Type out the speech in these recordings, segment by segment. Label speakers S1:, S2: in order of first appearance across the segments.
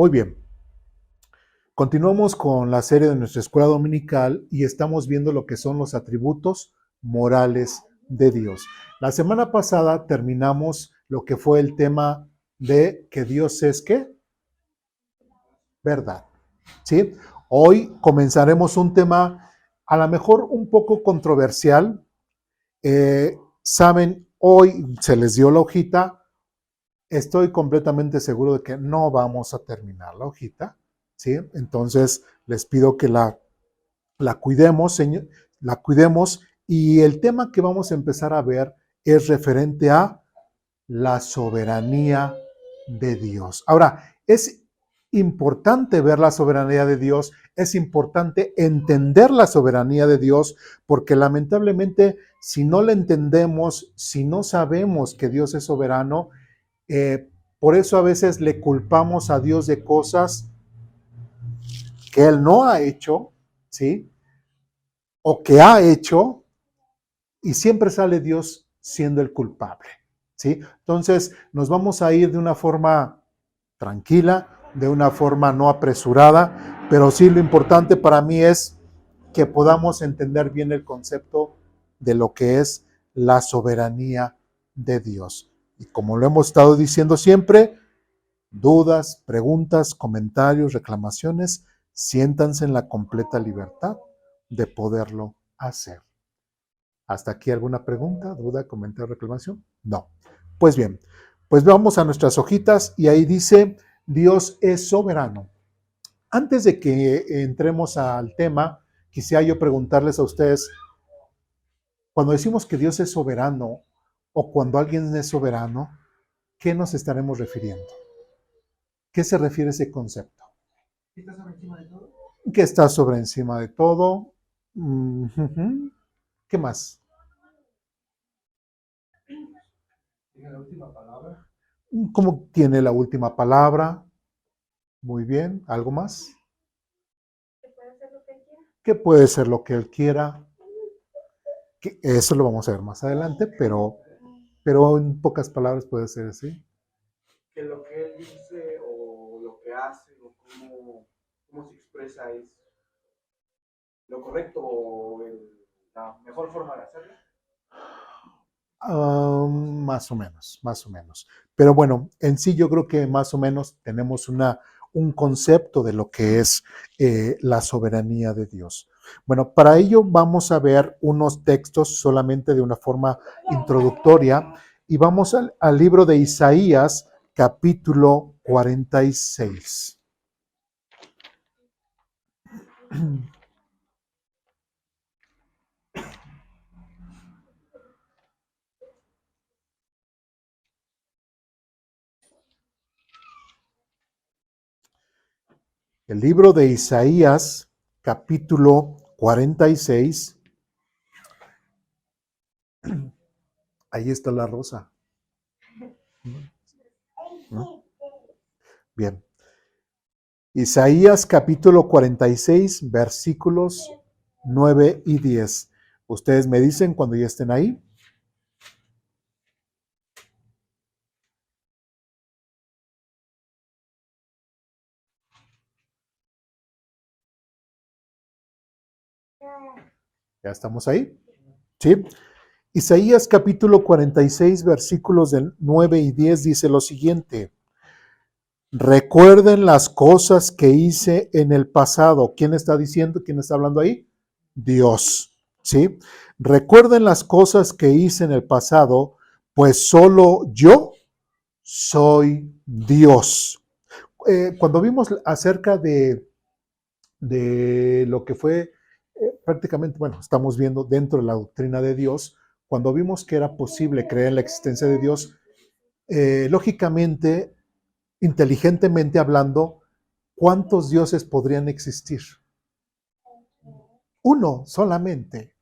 S1: Muy bien. Continuamos con la serie de nuestra escuela dominical y estamos viendo lo que son los atributos morales de Dios. La semana pasada terminamos lo que fue el tema de que Dios es ¿qué? Verdad. ¿Sí? Hoy comenzaremos un tema a lo mejor un poco controversial. Saben, hoy se les dio la hojita. Estoy completamente seguro de que no vamos a terminar la hojita, ¿sí? Entonces, les pido que la cuidemos, señor, la cuidemos. Y el tema que vamos a empezar a ver es referente a la soberanía de Dios. Ahora, es importante ver la soberanía de Dios, es importante entender la soberanía de Dios, porque lamentablemente si no la entendemos, si no sabemos que Dios es soberano, por eso a veces le culpamos a Dios de cosas que Él no ha hecho, ¿sí? O que ha hecho, y siempre sale Dios siendo el culpable, ¿sí? Entonces nos vamos a ir de una forma tranquila, de una forma no apresurada, pero sí lo importante para mí es que podamos entender bien el concepto de lo que es la soberanía de Dios. Y como lo hemos estado diciendo siempre, dudas, preguntas, comentarios, reclamaciones, siéntanse en la completa libertad de poderlo hacer. ¿Hasta aquí alguna pregunta, duda, comentario, reclamación? No. Pues bien, pues vamos a nuestras hojitas y ahí dice, Dios es soberano. Antes de que entremos al tema, quisiera yo preguntarles a ustedes, cuando decimos que Dios es soberano o cuando alguien es soberano, ¿qué nos estaremos refiriendo? ¿Qué se refiere a ese concepto?
S2: ¿Está sobre encima de todo?
S1: Que está sobre encima de todo. ¿Qué más?
S2: ¿Tiene la última palabra?
S1: ¿Cómo tiene la última palabra? Muy bien. ¿Algo más? Que puede ser lo que él quiera. Que eso lo vamos a ver más adelante, pero en pocas palabras puede ser así.
S2: Que lo que él dice o lo que hace o cómo se expresa es lo correcto o la mejor forma de hacerlo.
S1: Más o menos, más o menos. Pero bueno, en sí yo creo que más o menos tenemos un concepto de lo que es la soberanía de Dios. Bueno, para ello vamos a ver unos textos solamente de una forma introductoria y vamos al libro de Isaías, capítulo 46. El libro de Isaías, capítulo 46. Ahí está la rosa. ¿No? Bien. Isaías capítulo 46, versículos 9 y 10. Ustedes me dicen cuando ya estén ahí. ¿Ya estamos ahí? ¿Sí? Isaías capítulo 46, versículos del 9 y 10 dice lo siguiente. Recuerden las cosas que hice en el pasado. ¿Quién está diciendo? ¿Quién está hablando ahí? Dios. ¿Sí? Recuerden las cosas que hice en el pasado, pues solo yo soy Dios. Cuando vimos acerca de lo que fue prácticamente, bueno, estamos viendo dentro de la doctrina de Dios, cuando vimos que era posible creer en la existencia de Dios, lógicamente, inteligentemente hablando, ¿cuántos dioses podrían existir? Uno solamente,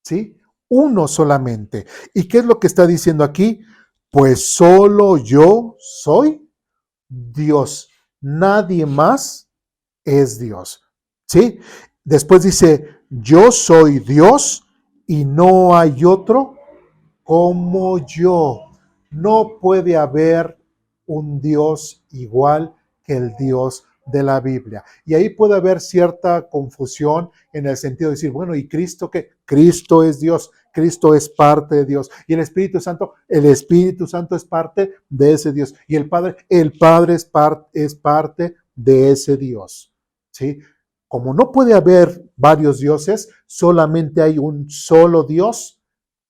S1: ¿sí? Uno solamente. ¿Y qué es lo que está diciendo aquí? Pues solo yo soy Dios. Nadie más es Dios. ¿Sí? Después dice, yo soy Dios y no hay otro como yo. No puede haber un Dios igual que el Dios de la Biblia. Y ahí puede haber cierta confusión en el sentido de decir, bueno, ¿y Cristo qué? Cristo es Dios, Cristo es parte de Dios. Y el Espíritu Santo es parte de ese Dios. Y el Padre es parte de ese Dios. ¿Sí? Como no puede haber varios dioses, solamente hay un solo Dios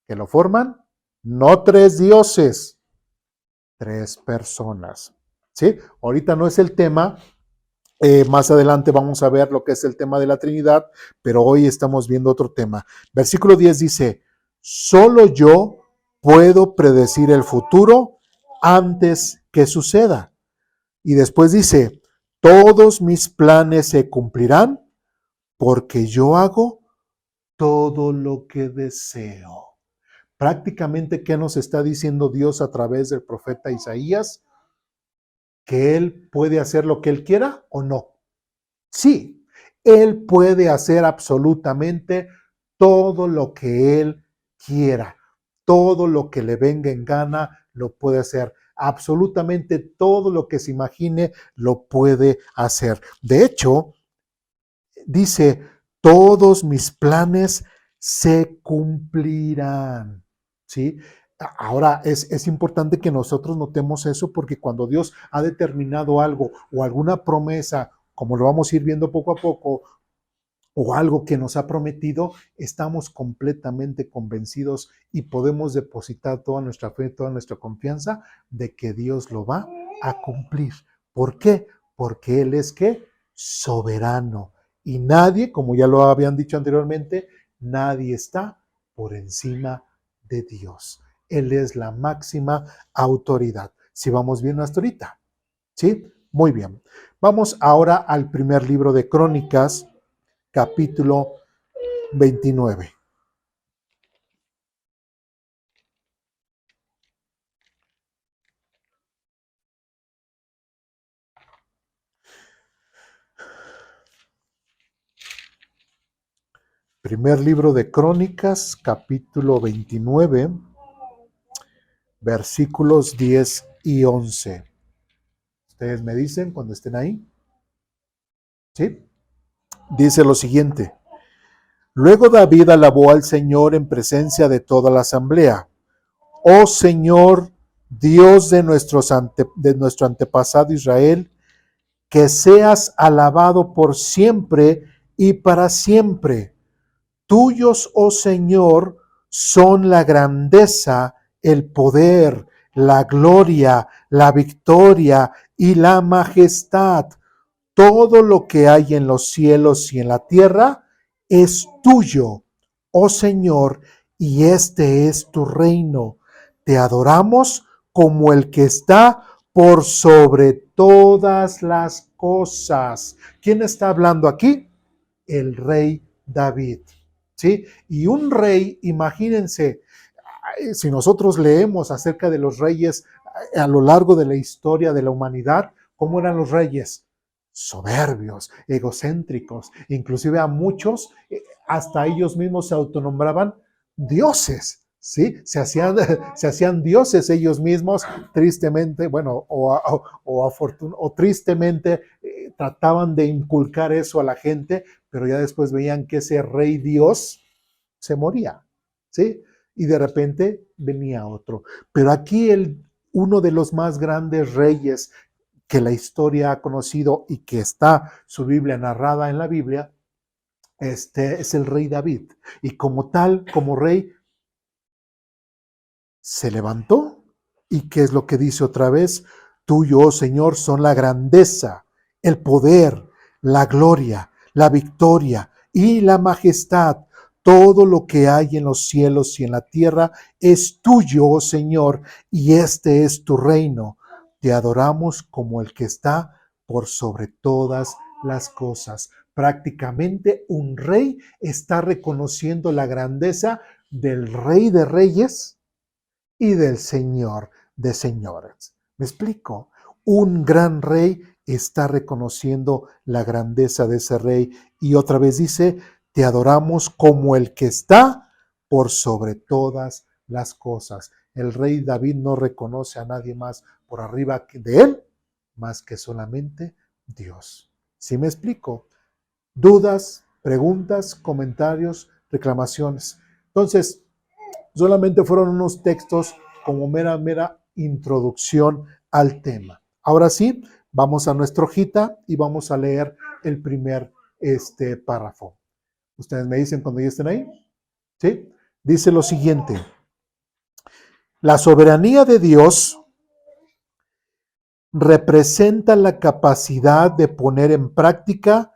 S1: que lo forman, no tres dioses, tres personas. ¿Sí? Ahorita no es el tema. Más adelante vamos a ver lo que es el tema de la Trinidad, pero hoy estamos viendo otro tema. Versículo 10 dice, solo yo puedo predecir el futuro antes que suceda. Y después dice, todos mis planes se cumplirán porque yo hago todo lo que deseo. Prácticamente, ¿qué nos está diciendo Dios a través del profeta Isaías? ¿Que Él puede hacer lo que Él quiera o no? Sí, Él puede hacer absolutamente todo lo que Él quiera. Todo lo que le venga en gana lo puede hacer. Absolutamente todo lo que se imagine lo puede hacer. De hecho, dice, todos mis planes se cumplirán. ¿Sí? Ahora es importante que nosotros notemos eso porque cuando Dios ha determinado algo o alguna promesa, como lo vamos a ir viendo poco a poco, o algo que nos ha prometido, estamos completamente convencidos y podemos depositar toda nuestra fe, toda nuestra confianza de que Dios lo va a cumplir. ¿Por qué? Porque Él es ¿qué? Soberano. Y nadie, como ya lo habían dicho anteriormente, nadie está por encima de Dios. Él es la máxima autoridad. Si vamos bien hasta ahorita. ¿Sí? Muy bien. Vamos ahora al primer libro de Crónicas, capítulo 29. Primer libro de Crónicas, capítulo 29, versículos 10 y 11. Ustedes me dicen cuando estén ahí. ¿Sí? Dice lo siguiente. Luego David alabó al Señor en presencia de toda la asamblea. Oh Señor, Dios de nuestro antepasado Israel, que seas alabado por siempre y para siempre. Tuyos, oh Señor, son la grandeza, el poder, la gloria, la victoria y la majestad. Todo lo que hay en los cielos y en la tierra es tuyo, oh Señor, y este es tu reino. Te adoramos como el que está por sobre todas las cosas. ¿Quién está hablando aquí? El rey David. ¿Sí? Y un rey, imagínense, si nosotros leemos acerca de los reyes a lo largo de la historia de la humanidad, ¿cómo eran los reyes? Soberbios, egocéntricos, inclusive a muchos, hasta ellos mismos se autonombraban dioses, ¿sí? Se hacían dioses ellos mismos, tristemente, bueno, o tristemente trataban de inculcar eso a la gente, pero ya después veían que ese rey Dios se moría, ¿sí? Y de repente venía otro. Pero aquí uno de los más grandes reyes que la historia ha conocido y que está su Biblia narrada en la Biblia, es el rey David. Y como tal, como rey, se levantó. ¿Y qué es lo que dice otra vez? Tuyo, oh Señor, son la grandeza, el poder, la gloria, la victoria y la majestad. Todo lo que hay en los cielos y en la tierra es tuyo, oh Señor, y este es tu reino. Te adoramos como el que está por sobre todas las cosas. Prácticamente un rey está reconociendo la grandeza del Rey de Reyes y del Señor de señores. ¿Me explico? Un gran rey está reconociendo la grandeza de ese rey y otra vez dice, te adoramos como el que está por sobre todas las cosas. El rey David no reconoce a nadie más por arriba de él más que solamente Dios. ¿Sí me explico? Dudas, preguntas, comentarios, reclamaciones. Entonces, solamente fueron unos textos como mera introducción al tema. Ahora sí, vamos a nuestra hojita y vamos a leer el primer párrafo. Ustedes me dicen cuando ya estén ahí. ¿Sí? Dice lo siguiente. La soberanía de Dios representa la capacidad de poner en práctica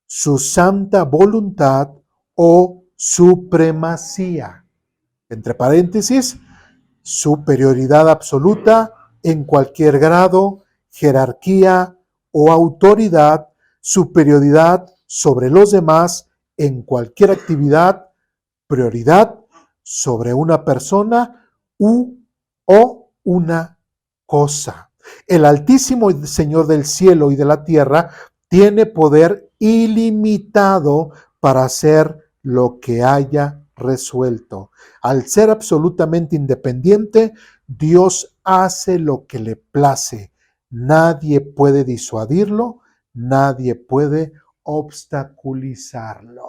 S1: su santa voluntad o supremacía. Entre paréntesis, superioridad absoluta en cualquier grado, jerarquía o autoridad, superioridad sobre los demás en cualquier actividad, prioridad sobre una persona o una cosa. El Altísimo Señor del cielo y de la tierra tiene poder ilimitado para hacer lo que haya resuelto. Al ser absolutamente independiente, Dios hace lo que le place. Nadie puede disuadirlo, nadie puede obstaculizarlo.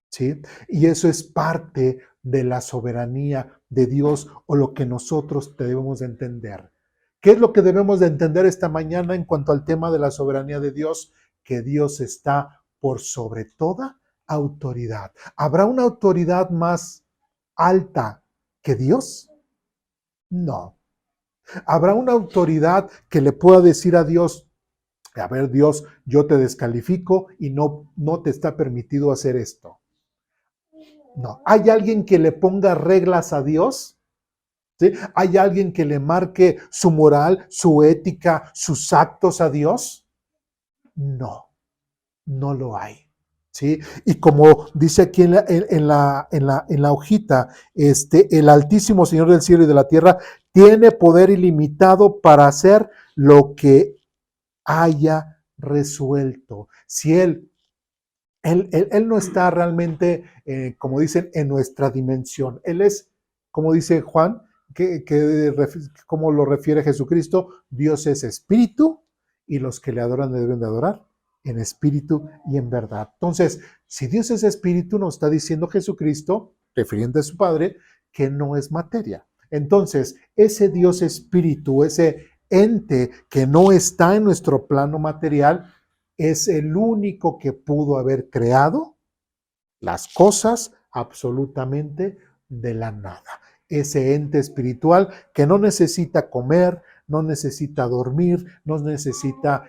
S1: ¿Sí? Y eso es parte de la soberanía de Dios o lo que nosotros debemos de entender. ¿Qué es lo que debemos de entender esta mañana en cuanto al tema de la soberanía de Dios? Que Dios está por sobre toda autoridad. ¿Habrá una autoridad más alta que Dios? No. ¿Habrá una autoridad que le pueda decir a Dios, a ver Dios, yo te descalifico y no te está permitido hacer esto? No. ¿Hay alguien que le ponga reglas a Dios? ¿Sí? ¿Hay alguien que le marque su moral, su ética, sus actos a Dios? No, no lo hay. ¿Sí? Y como dice aquí en la hojita, el Altísimo Señor del cielo y de la tierra tiene poder ilimitado para hacer lo que haya resuelto. Si Él no está realmente, como dicen, en nuestra dimensión. Él es, como dice Juan, como lo refiere Jesucristo, Dios es espíritu y los que le adoran le deben de adorar en espíritu y en verdad. Entonces, si Dios es espíritu, nos está diciendo Jesucristo, refiriendo a su Padre, que no es materia. Entonces, ese Dios espíritu, ese ente que no está en nuestro plano material, es el único que pudo haber creado las cosas absolutamente de la nada. Ese ente espiritual que no necesita comer, no necesita dormir, no necesita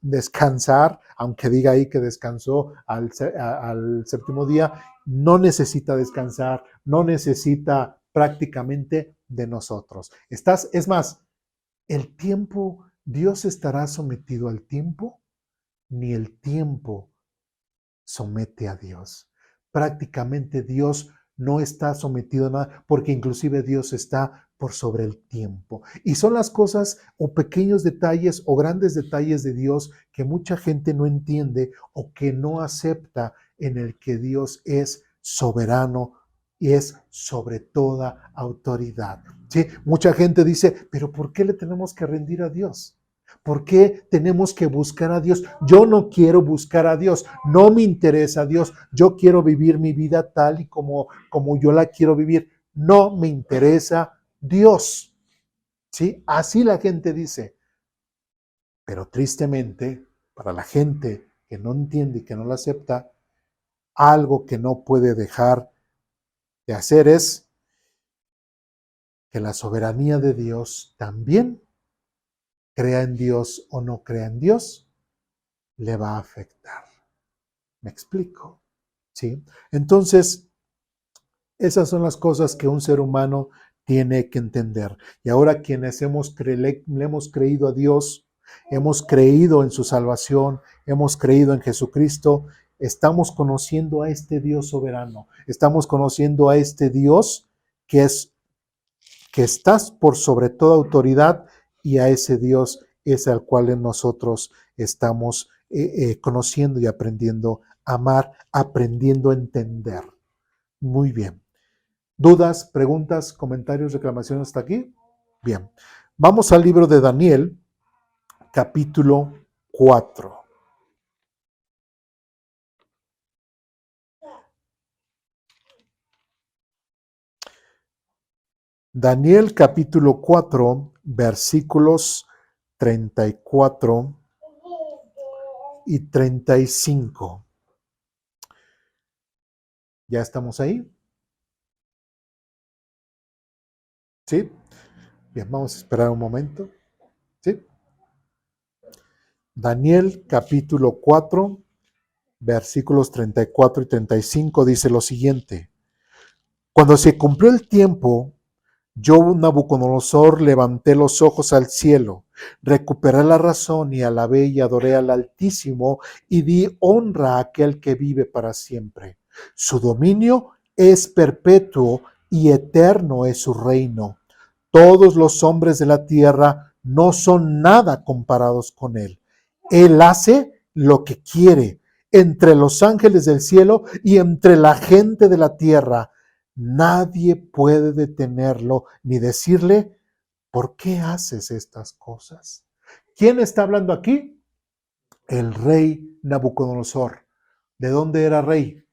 S1: descansar, aunque diga ahí que descansó al séptimo día, no necesita descansar, no necesita prácticamente de nosotros. Es más, el tiempo, Dios estará sometido al tiempo, ni el tiempo somete a Dios. Prácticamente Dios no está sometido a nada, porque inclusive Dios está por sobre el tiempo. Y son las cosas o pequeños detalles o grandes detalles de Dios que mucha gente no entiende o que no acepta, en el que Dios es soberano y es sobre toda autoridad. ¿Sí? Mucha gente dice, pero ¿por qué le tenemos que rendir a Dios? ¿Por qué tenemos que buscar a Dios? Yo no quiero buscar a Dios, no me interesa a Dios, yo quiero vivir mi vida tal y como yo la quiero vivir, no me interesa Dios. ¿Sí? Así la gente dice. Pero tristemente, para la gente que no entiende y que no lo acepta, algo que no puede dejar de hacer es que la soberanía de Dios también, crea en Dios o no crea en Dios, le va a afectar. ¿Me explico? ¿Sí? Entonces, esas son las cosas que un ser humano tiene que entender. Y ahora quienes le hemos creído a Dios, hemos creído en su salvación, hemos creído en Jesucristo, estamos conociendo a este Dios soberano, estamos conociendo a este Dios que estás por sobre toda autoridad, y a ese Dios es al cual nosotros estamos conociendo y aprendiendo a amar, aprendiendo a entender. Muy bien. ¿Dudas, preguntas, comentarios, reclamaciones hasta aquí? Bien. Vamos al libro de Daniel, capítulo 4. Daniel capítulo 4, versículos 34 y 35. ¿Ya estamos ahí? ¿Sí? Bien, vamos a esperar un momento. ¿Sí? Daniel capítulo 4, versículos 34 y 35 dice lo siguiente. Cuando se cumplió el tiempo, yo, Nabucodonosor, levanté los ojos al cielo, recuperé la razón y alabé y adoré al Altísimo y di honra a aquel que vive para siempre. Su dominio es perpetuo y eterno es su reino. Todos los hombres de la tierra no son nada comparados con él. Él hace lo que quiere entre los ángeles del cielo y entre la gente de la tierra. Nadie puede detenerlo ni decirle, ¿por qué haces estas cosas? ¿Quién está hablando aquí? El rey Nabucodonosor. ¿De dónde era rey?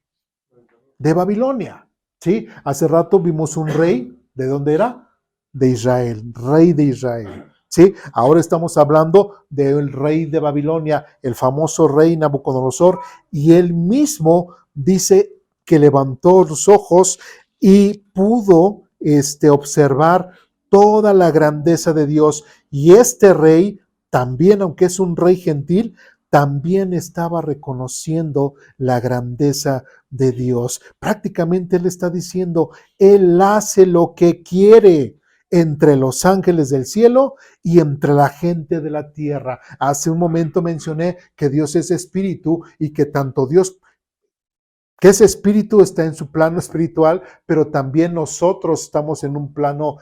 S1: De Babilonia. ¿Sí? Hace rato vimos un rey. ¿De dónde era? De Israel, rey de Israel. ¿Sí? Ahora estamos hablando del rey de Babilonia, el famoso rey Nabucodonosor, y él mismo dice que levantó los ojos y pudo observar toda la grandeza de Dios. Y este rey, también, aunque es un rey gentil, también estaba reconociendo la grandeza de Dios. Prácticamente él está diciendo, él hace lo que quiere entre los ángeles del cielo y entre la gente de la tierra. Hace un momento mencioné que Dios es espíritu y que tanto Dios, que ese espíritu está en su plano espiritual, pero también nosotros estamos en un plano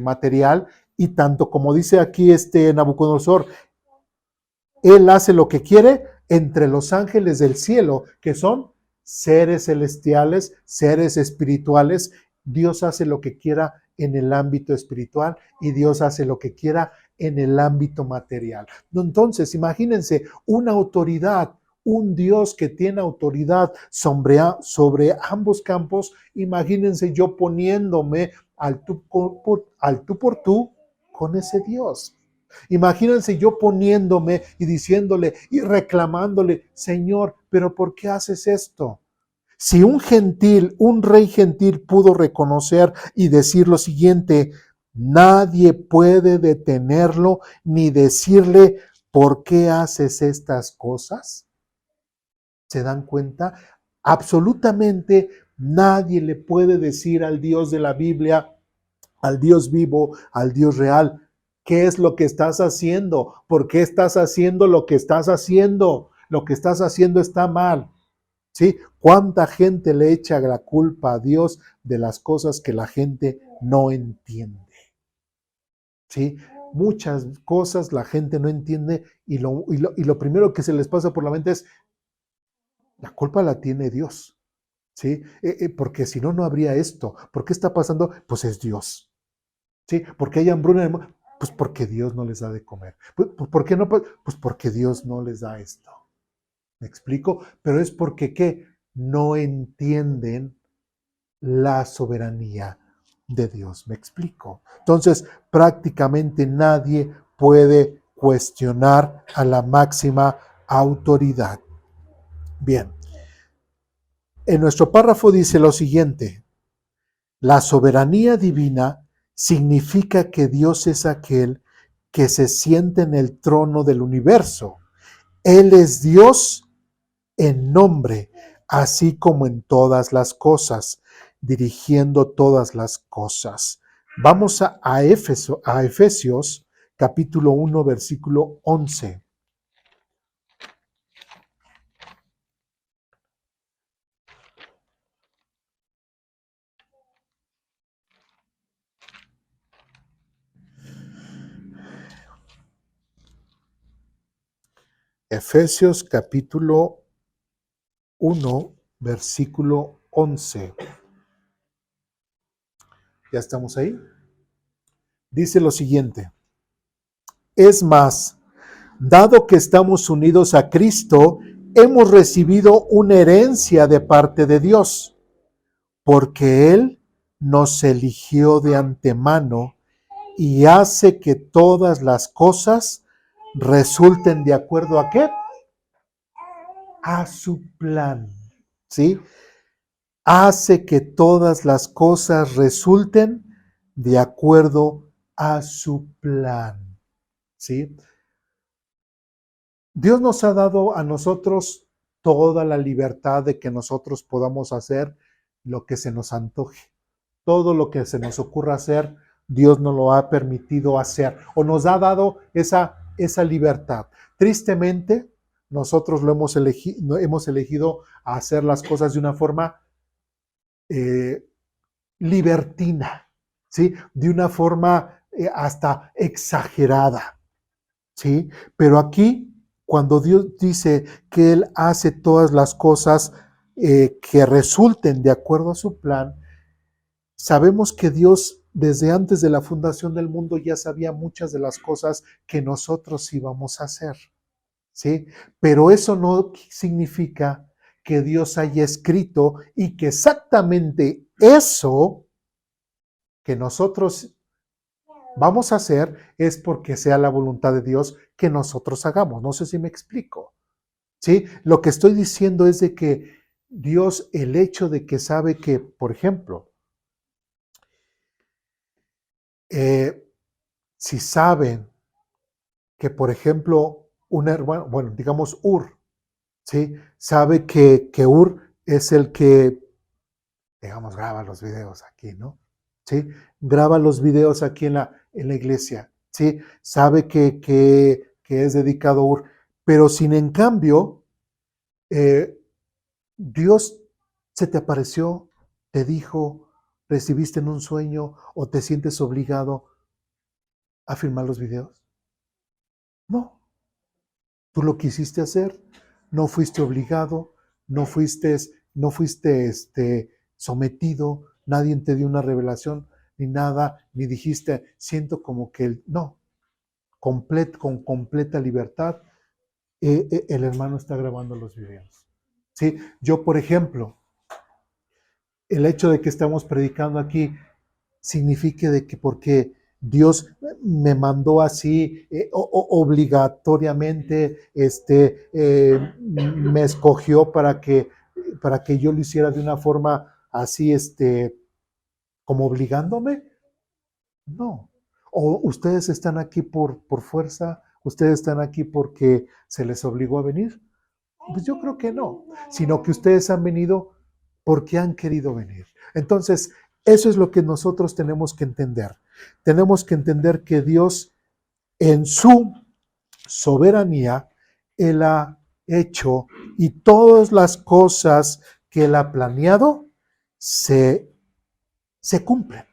S1: material, y tanto como dice aquí Nabucodonosor, él hace lo que quiere entre los ángeles del cielo, que son seres celestiales, seres espirituales. Dios hace lo que quiera en el ámbito espiritual y Dios hace lo que quiera en el ámbito material. Entonces, imagínense una autoridad, un Dios que tiene autoridad sobre ambos campos. Imagínense yo poniéndome al tú por tú con ese Dios. Imagínense yo poniéndome y diciéndole y reclamándole, Señor, ¿pero por qué haces esto? Si un rey gentil pudo reconocer y decir lo siguiente, nadie puede detenerlo ni decirle, ¿por qué haces estas cosas? ¿Se dan cuenta? Absolutamente nadie le puede decir al Dios de la Biblia, al Dios vivo, al Dios real, ¿qué es lo que estás haciendo? ¿Por qué estás haciendo lo que estás haciendo? Lo que estás haciendo está mal. ¿Sí? ¿Cuánta gente le echa la culpa a Dios de las cosas que la gente no entiende? ¿Sí? Muchas cosas la gente no entiende y lo primero que se les pasa por la mente es, la culpa la tiene Dios. ¿Sí? Porque si no, no habría esto. ¿Por qué está pasando? Pues es Dios. ¿Sí? Porque hay hambruna en el mundo. Pues porque Dios no les da de comer. Pues, ¿por qué no? Pues porque Dios no les da esto. ¿Me explico? Pero es porque ¿qué? No entienden la soberanía de Dios. ¿Me explico? Entonces, prácticamente nadie puede cuestionar a la máxima autoridad. Bien, en nuestro párrafo dice lo siguiente: la soberanía divina significa que Dios es aquel que se siente en el trono del universo. Él es Dios en nombre, así como en todas las cosas, dirigiendo todas las cosas. Vamos a Efesios capítulo 1, versículo 11. Efesios capítulo 1, versículo 11. ¿Ya estamos ahí? Dice lo siguiente: es más, Dado que estamos unidos a Cristo, hemos recibido una herencia de parte de Dios, porque Él nos eligió de antemano y hace que todas las cosas resulten de acuerdo a qué? A su plan, ¿sí? Hace que todas las cosas resulten de acuerdo a su plan, ¿sí? Dios nos ha dado a nosotros toda la libertad de que nosotros podamos hacer lo que se nos antoje. Todo lo que se nos ocurra hacer, Dios nos lo ha permitido hacer o nos ha dado esa libertad. Tristemente, nosotros hemos elegido hacer las cosas de una forma libertina, ¿sí? De una forma hasta exagerada, ¿sí? Pero aquí, cuando Dios dice que Él hace todas las cosas que resulten de acuerdo a su plan, sabemos que Dios desde antes de la fundación del mundo ya sabía muchas de las cosas que nosotros íbamos a hacer, ¿sí? Pero eso no significa que Dios haya escrito y que exactamente eso que nosotros vamos a hacer es porque sea la voluntad de Dios que nosotros hagamos. No sé si me explico, ¿sí? Lo que estoy diciendo es de que Dios, el hecho de que sabe que, por ejemplo, si saben que, por ejemplo, un hermano, bueno, digamos Ur, ¿sí? Sabe que Ur es el que, digamos, graba los videos aquí, ¿no? ¿Sí? Graba los videos aquí en la iglesia, ¿sí? Sabe que es dedicado a Ur, pero sin en cambio, Dios se te apareció, te dijo, recibiste en un sueño o te sientes obligado a filmar los videos. No, tú lo quisiste hacer, no fuiste obligado, no fuiste sometido, nadie te dio una revelación ni nada, ni dijiste, siento como que no, con completa libertad, el hermano está grabando los videos. ¿Sí? Yo, por ejemplo, el hecho de que estamos predicando aquí signifique de que porque Dios me mandó así obligatoriamente, me escogió para que yo lo hiciera de una forma así, como obligándome. No. O ustedes están aquí por fuerza, ustedes están aquí porque se les obligó a venir. Pues yo creo que no, sino que ustedes han venido porque han querido venir. Entonces, eso es lo que nosotros tenemos que entender. Tenemos que entender que Dios en su soberanía, Él ha hecho y todas las cosas que Él ha planeado se cumplen.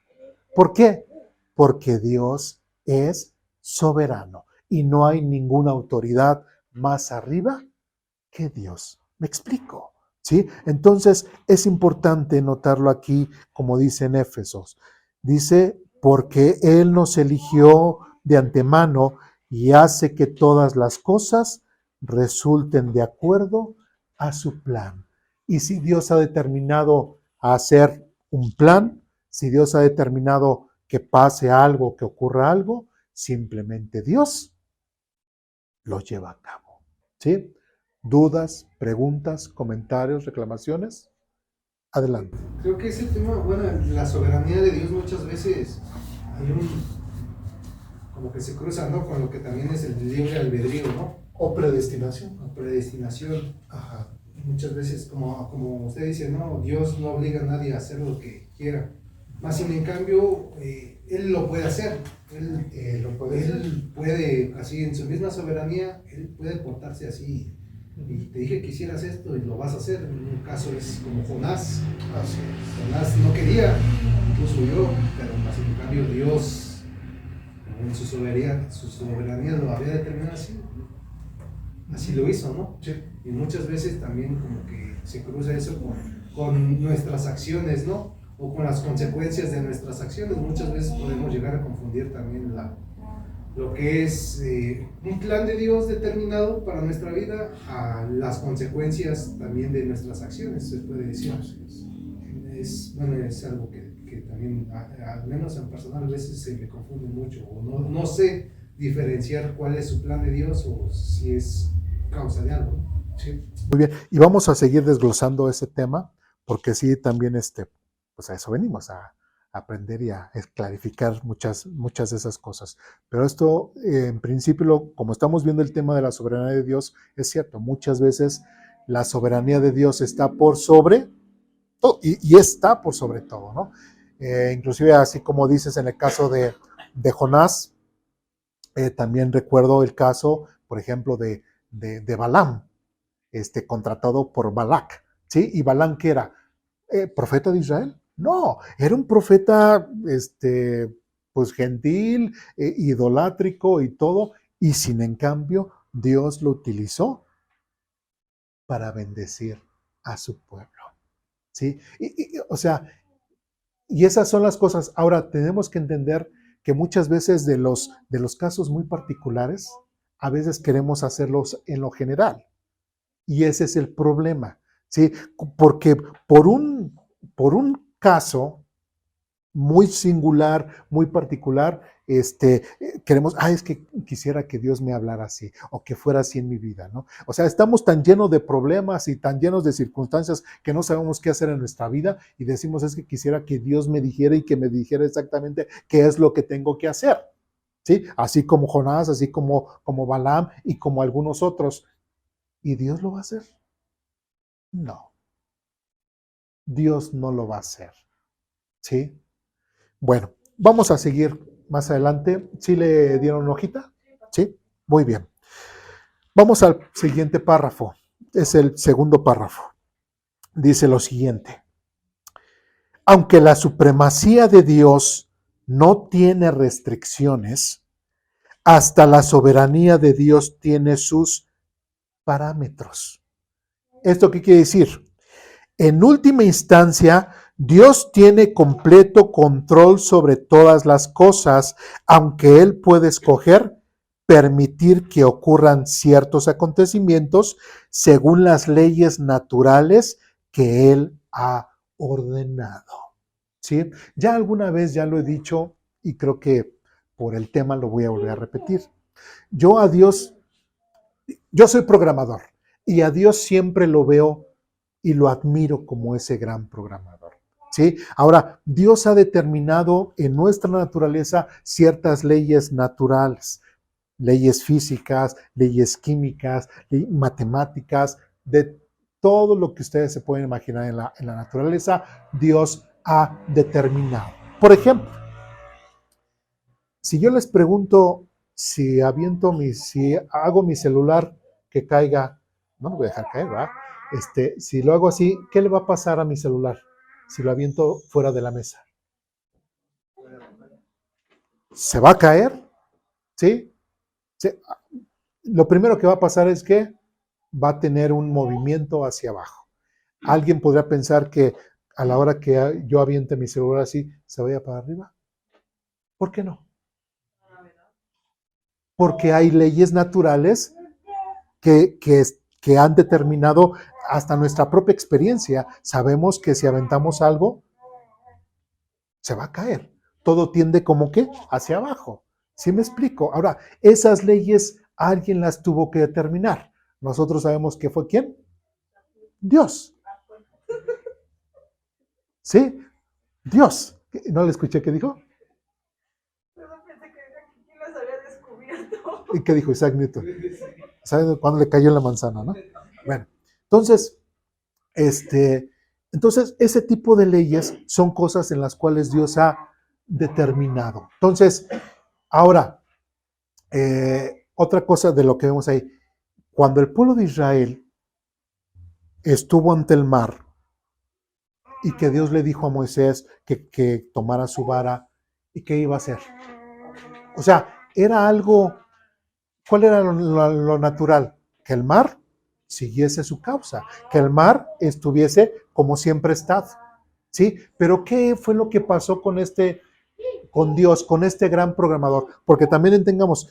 S1: ¿Por qué? Porque Dios es soberano y no hay ninguna autoridad más arriba que Dios. ¿Me explico? ¿Sí? Entonces es importante notarlo aquí, como dice en Éfesos. Dice, porque Él nos eligió de antemano y hace que todas las cosas resulten de acuerdo a su plan. Y si Dios ha determinado hacer un plan, si Dios ha determinado que pase algo, que ocurra algo, simplemente Dios lo lleva a cabo. ¿Sí? ¿Dudas, preguntas, comentarios, reclamaciones? Adelante.
S3: Creo que ese tema, bueno, la soberanía de Dios muchas veces hay como que se cruza, ¿no? Con lo que también es el libre albedrío, ¿no?
S1: O predestinación.
S3: O predestinación.
S1: Ajá.
S3: Muchas veces, como usted dice, ¿no? Dios no obliga a nadie a hacer lo que quiera. Más sin en cambio, Él lo puede hacer. Él puede, así en su misma soberanía, Él puede portarse así. Y te dije que hicieras esto y lo vas a hacer. En un caso es como Jonás.
S1: Así es.
S3: Jonás no quería, incluso huyó, pero más en cambio Dios, en su soberanía lo había determinado así. Así lo hizo, ¿no?
S1: Sí.
S3: Y muchas veces también como que se cruza eso con nuestras acciones, ¿no? O con las consecuencias de nuestras acciones. Muchas veces podemos llegar a confundir también lo que es un plan de Dios determinado para nuestra vida, a las consecuencias también de nuestras acciones, se puede decir. Bueno, es algo que también, al menos en personal, a veces se me confunde mucho, o no sé diferenciar cuál es su plan de Dios o si es causa de algo, ¿no?
S1: Sí. Muy bien, y vamos a seguir desglosando ese tema, porque sí, también pues a eso venimos, a aprender y a clarificar muchas de esas cosas. Pero esto, en principio, como estamos viendo el tema de la soberanía de Dios, es cierto, muchas veces la soberanía de Dios está por sobre todo, y está por sobre todo, ¿no? Inclusive, así como dices en el caso de Jonás, también recuerdo el caso, por ejemplo, de Balaam, contratado por Balac, ¿sí? ¿Y Balaam qué era? ¿Profeta de Israel? No, era un profeta, pues gentil, idolátrico y todo, y sin en cambio Dios lo utilizó para bendecir a su pueblo, ¿sí? O sea, y esas son las cosas. Ahora, tenemos que entender que muchas veces de los casos muy particulares, a veces queremos hacerlos en lo general. Y ese es el problema, ¿sí? Porque por un caso muy singular, muy particular, queremos, es que quisiera que Dios me hablara así, o que fuera así en mi vida, ¿no? O sea, estamos tan llenos de problemas y tan llenos de circunstancias que no sabemos qué hacer en nuestra vida y decimos, es que quisiera que Dios me dijera y que me dijera exactamente qué es lo que tengo que hacer, ¿sí? Así como Jonás, así como Balaam y como algunos otros. ¿Y Dios lo va a hacer? No, Dios no lo va a hacer, ¿sí? Bueno, vamos a seguir más adelante. ¿Sí le dieron hojita? ¿Sí? Muy bien. Vamos al siguiente párrafo. Es el segundo párrafo. Dice lo siguiente. Aunque la supremacía de Dios no tiene restricciones, hasta la soberanía de Dios tiene sus parámetros. ¿Esto qué quiere decir? En última instancia, Dios tiene completo control sobre todas las cosas, aunque Él puede escoger permitir que ocurran ciertos acontecimientos según las leyes naturales que Él ha ordenado. ¿Sí? Ya alguna vez ya lo he dicho y creo que por el tema lo voy a volver a repetir. Yo soy programador y a Dios siempre lo veo y lo admiro como ese gran programador, ¿sí? Ahora, Dios ha determinado en nuestra naturaleza ciertas leyes naturales, leyes físicas, leyes químicas, matemáticas, de todo lo que ustedes se pueden imaginar en la naturaleza, Dios ha determinado. Por ejemplo, si yo les pregunto si hago mi celular que caiga, no lo voy a dejar caer, ¿verdad? Si lo hago así, ¿qué le va a pasar a mi celular si lo aviento fuera de la mesa? ¿Se va a caer? ¿Sí? ¿Sí? Lo primero que va a pasar es que va a tener un movimiento hacia abajo. Alguien podría pensar que a la hora que yo aviente mi celular así, se vaya para arriba. ¿Por qué no? Porque hay leyes naturales que han determinado hasta nuestra propia experiencia. Sabemos que si aventamos algo, se va a caer. Todo tiende como que hacia abajo. ¿Sí me explico? Ahora, esas leyes alguien las tuvo que determinar. Nosotros sabemos que fue ¿quién? Dios. ¿Sí? Dios. ¿No le escuché qué dijo?
S4: Pensé que las había descubierto.
S1: ¿Y qué dijo Isaac Newton? ¿Sabe cuándo le cayó la manzana, no? Bueno, entonces, ese tipo de leyes son cosas en las cuales Dios ha determinado. Entonces, ahora, otra cosa de lo que vemos ahí, cuando el pueblo de Israel estuvo ante el mar y que Dios le dijo a Moisés que tomara su vara y qué iba a hacer. O sea, era algo, ¿cuál era lo natural? Que el mar siguiese su causa, que el mar estuviese como siempre ha estado, ¿sí? Pero ¿qué fue lo que pasó con con Dios, con este gran programador, porque también entendamos,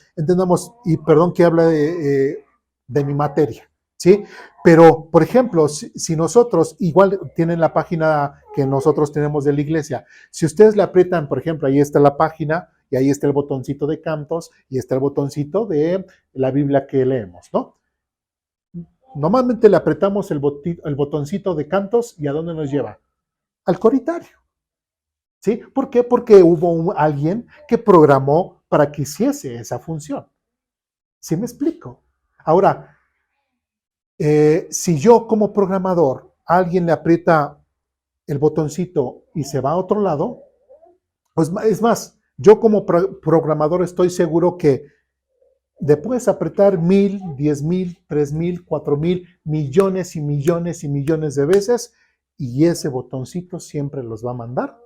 S1: y perdón que habla de mi materia, ¿sí? Pero, por ejemplo, si nosotros, igual tienen la página que nosotros tenemos de la iglesia, si ustedes le aprietan, por ejemplo, ahí está la página, y ahí está el botoncito de cantos, y está el botoncito de la Biblia que leemos, ¿no? Normalmente le apretamos el botoncito de cantos, ¿y a dónde nos lleva? Al coritario. ¿Sí? ¿Por qué? Porque hubo alguien que programó para que hiciese esa función. ¿Sí me explico? Ahora, si yo como programador, alguien le aprieta el botoncito y se va a otro lado, pues es más, yo como programador estoy seguro que después de apretar 1000, 10,000, 3000, 4000, millones y millones y millones de veces, y ese botoncito siempre los va a mandar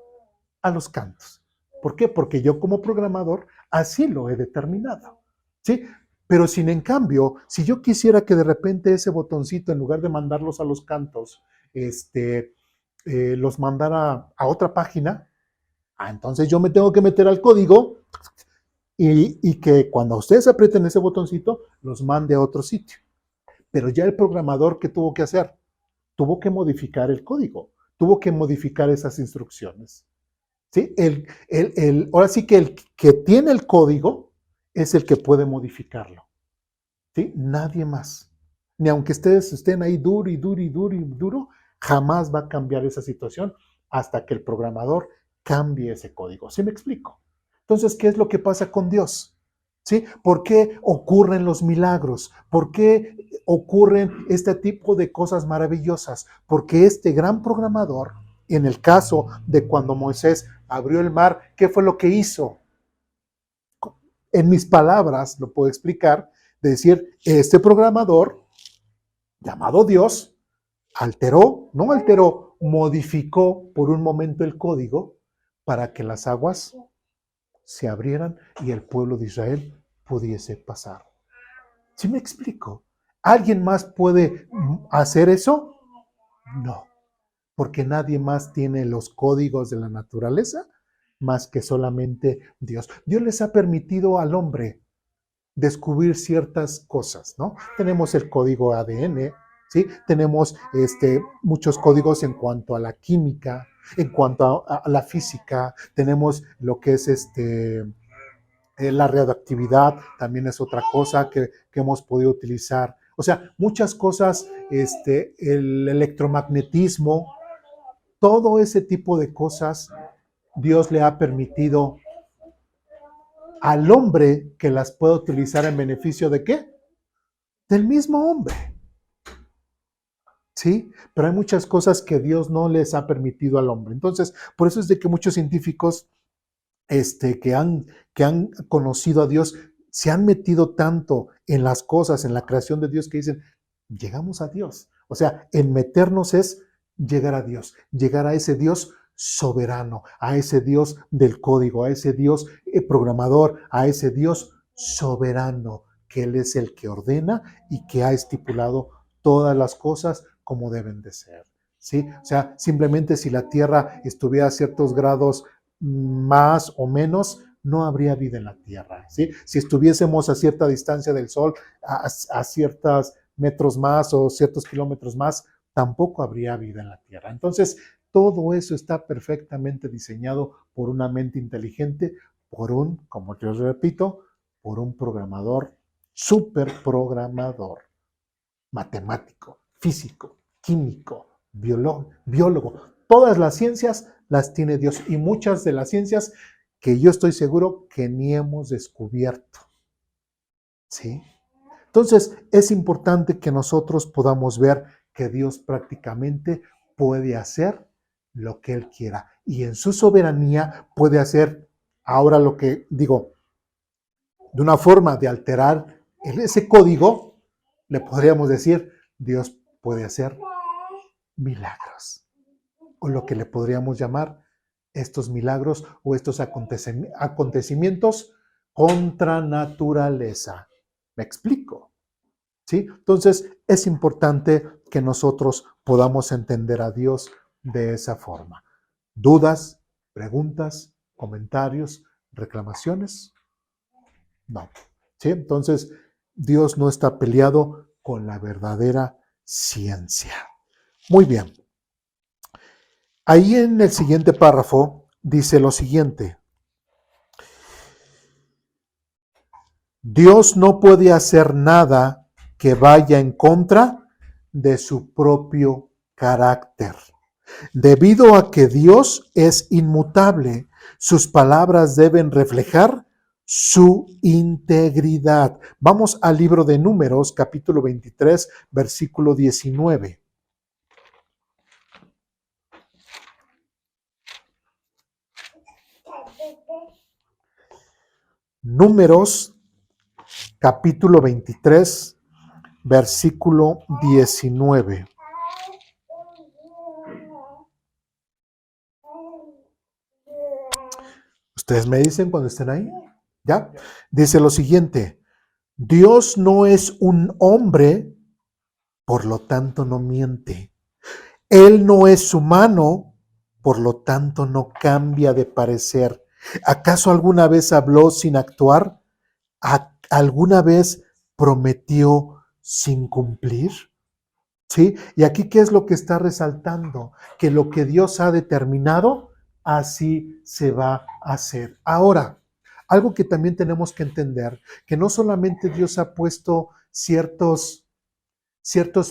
S1: a los cantos. ¿Por qué? Porque yo como programador así lo he determinado, ¿sí? Pero sin en cambio, si yo quisiera que de repente ese botoncito, en lugar de mandarlos a los cantos, los mandara a otra página, entonces yo me tengo que meter al código y que cuando ustedes aprieten ese botoncito, los mande a otro sitio. Pero ya el programador, ¿qué tuvo que hacer? Tuvo que modificar el código, tuvo que modificar esas instrucciones. ¿Sí? Ahora sí que el que tiene el código es el que puede modificarlo. ¿Sí? Nadie más. Ni aunque ustedes estén ahí duro y duro y duro y duro, jamás va a cambiar esa situación hasta que el programador cambie ese código. ¿Sí me explico? Entonces, ¿qué es lo que pasa con Dios? ¿Sí? ¿Por qué ocurren los milagros? ¿Por qué ocurren este tipo de cosas maravillosas? Porque este gran programador, en el caso de cuando Moisés abrió el mar, ¿qué fue lo que hizo? En mis palabras lo puedo explicar, de decir, este programador, llamado Dios, modificó por un momento el código para que las aguas se abrieran y el pueblo de Israel pudiese pasar. ¿Sí me explico? ¿Alguien más puede hacer eso? No, porque nadie más tiene los códigos de la naturaleza más que solamente Dios. Dios les ha permitido al hombre descubrir ciertas cosas, ¿no? Tenemos el código ADN, ¿sí? Tenemos muchos códigos en cuanto a la química, en cuanto a la física, tenemos lo que es la radioactividad, también es otra cosa que hemos podido utilizar. O sea, muchas cosas, el electromagnetismo, todo ese tipo de cosas, Dios le ha permitido al hombre que las pueda utilizar en beneficio de ¿qué? Del mismo hombre. ¿Sí? Pero hay muchas cosas que Dios no les ha permitido al hombre. Entonces, por eso es de que muchos científicos que han conocido a Dios se han metido tanto en las cosas, en la creación de Dios, que dicen, llegamos a Dios. O sea, en meternos es llegar a Dios, llegar a ese Dios soberano, a ese Dios del código, a ese Dios programador, a ese Dios soberano, que Él es el que ordena y que ha estipulado todas las cosas como deben de ser. ¿Sí? O sea, simplemente si la Tierra estuviera a ciertos grados más o menos, no habría vida en la Tierra, ¿sí? Si estuviésemos a cierta distancia del Sol, a ciertos metros más o ciertos kilómetros más, tampoco habría vida en la Tierra. Entonces, todo eso está perfectamente diseñado por una mente inteligente, como yo repito, por un programador, súper programador, matemático, físico, químico, biólogo. Todas las ciencias las tiene Dios y muchas de las ciencias que yo estoy seguro que ni hemos descubierto. ¿Sí? Entonces, es importante que nosotros podamos ver que Dios prácticamente puede hacer lo que Él quiera y en su soberanía puede hacer ahora lo que digo, de una forma de alterar ese código, le podríamos decir, Dios puede hacer milagros, o lo que le podríamos llamar estos milagros o estos acontecimientos contra naturaleza. ¿Me explico? ¿Sí? Entonces, es importante que nosotros podamos entender a Dios de esa forma. Dudas, preguntas, comentarios, reclamaciones, no. ¿Sí? Entonces, Dios no está peleado con la verdadera ciencia. Muy bien. Ahí en el siguiente párrafo dice lo siguiente. Dios no puede hacer nada que vaya en contra de su propio carácter. Debido a que Dios es inmutable, sus palabras deben reflejar su integridad. Vamos al libro de Números, capítulo 23, versículo 19. Números, capítulo 23, versículo 19. Ustedes me dicen cuando estén ahí, ¿ya? Dice lo siguiente, Dios no es un hombre, por lo tanto no miente. Él no es humano, por lo tanto no cambia de parecer. ¿Acaso alguna vez habló sin actuar? ¿Alguna vez prometió sin cumplir? ¿Sí? Y aquí, ¿qué es lo que está resaltando? Que lo que Dios ha determinado, así se va a hacer. Ahora, algo que también tenemos que entender, que no solamente Dios ha puesto ciertos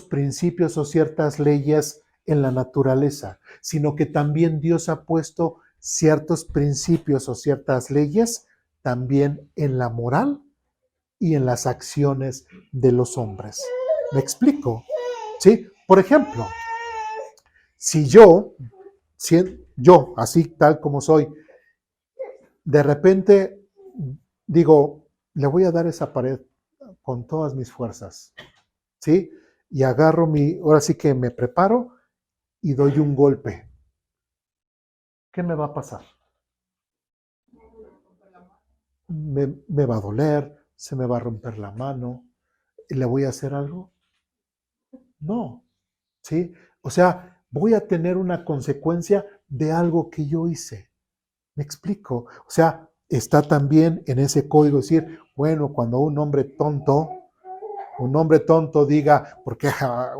S1: principios o ciertas leyes en la naturaleza, sino que también Dios ha puesto ciertos principios o ciertas leyes también en la moral y en las acciones de los hombres. ¿Me explico? ¿Sí? Por ejemplo, si yo, así tal como soy, de repente digo, le voy a dar esa pared con todas mis fuerzas, ¿sí? Y agarro ahora sí que me preparo y doy un golpe. ¿Qué me va a pasar? Me va a doler, se me va a romper la mano. ¿Y le voy a hacer algo? No, ¿sí? O sea, voy a tener una consecuencia de algo que yo hice. ¿Me explico? O sea, está también en ese código decir, bueno, cuando un hombre tonto diga, porque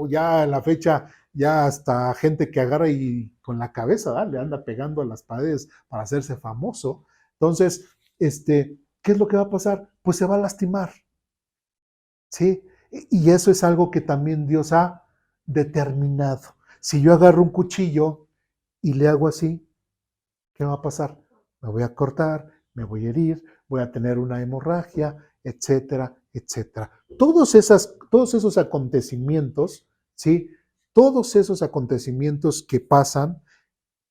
S1: ya en la fecha, ya hasta gente que agarra y con la cabeza, ¿verdad? Le anda pegando a las paredes para hacerse famoso. Entonces, ¿qué es lo que va a pasar? Pues se va a lastimar, ¿sí? Y eso es algo que también Dios ha determinado. Si yo agarro un cuchillo y le hago así, ¿qué va a pasar? Me voy a cortar, me voy a herir, voy a tener una hemorragia, etcétera, etcétera. Todos esos acontecimientos, ¿sí? Todos esos acontecimientos que pasan,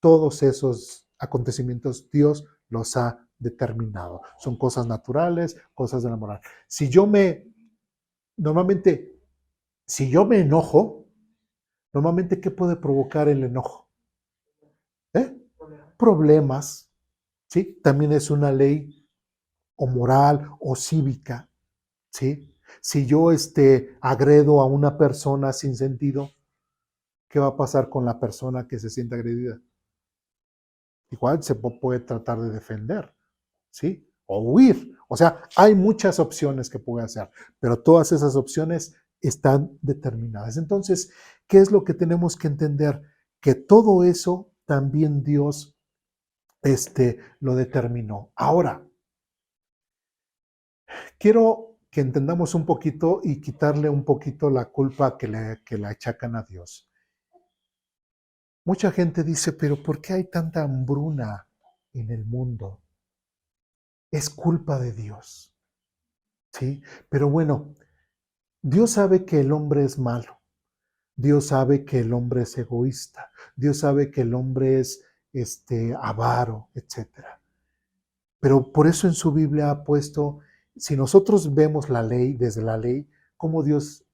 S1: todos esos acontecimientos Dios los ha determinado. Son cosas naturales, cosas de la moral. Normalmente, si yo me enojo, normalmente, ¿qué puede provocar el enojo? Problemas, ¿sí? También es una ley o moral o cívica, ¿sí? Si yo agredo a una persona sin sentido, ¿qué va a pasar con la persona que se siente agredida? Igual se puede tratar de defender, ¿sí? O huir. O sea, hay muchas opciones que puede hacer, pero todas esas opciones están determinadas. Entonces, ¿qué es lo que tenemos que entender? Que todo eso también Dios lo determinó. Ahora, quiero que entendamos un poquito y quitarle un poquito la culpa que le achacan a Dios. Mucha gente dice, pero ¿por qué hay tanta hambruna en el mundo? Es culpa de Dios, ¿sí? Pero bueno, Dios sabe que el hombre es malo. Dios sabe que el hombre es egoísta. Dios sabe que el hombre es avaro, etcétera. Pero por eso en su Biblia ha puesto, si nosotros vemos la ley, desde la ley, cómo Dios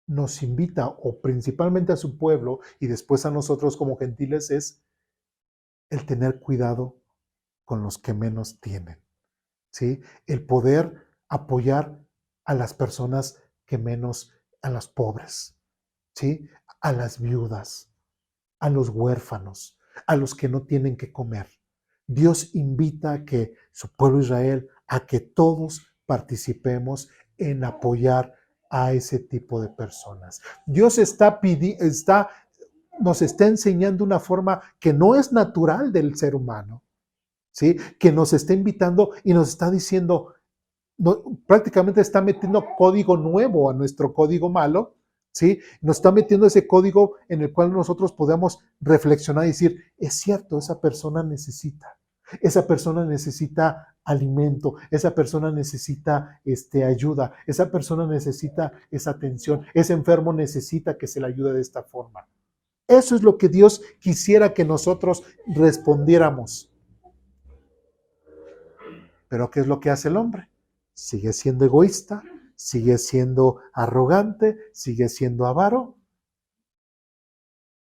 S1: nos invita, o principalmente a su pueblo y después a nosotros como gentiles, es el tener cuidado con los que menos tienen, ¿sí? El poder apoyar a las personas que menos, a los pobres, ¿sí? A las viudas, a los huérfanos, a los que no tienen que comer. Dios invita a que su pueblo Israel, a que todos participemos en apoyar a ese tipo de personas. Dios nos está enseñando una forma que no es natural del ser humano, ¿sí? Que nos está invitando y nos está diciendo, prácticamente está metiendo código nuevo a nuestro código malo, ¿sí? Nos está metiendo ese código en el cual nosotros podemos reflexionar y decir, es cierto, esa persona necesita alimento, esa persona necesita ayuda, esa persona necesita esa atención, ese enfermo necesita que se le ayude de esta forma. Eso es lo que Dios quisiera que nosotros respondiéramos. Pero ¿qué es lo que hace el hombre? Sigue siendo egoísta, sigue siendo arrogante, sigue siendo avaro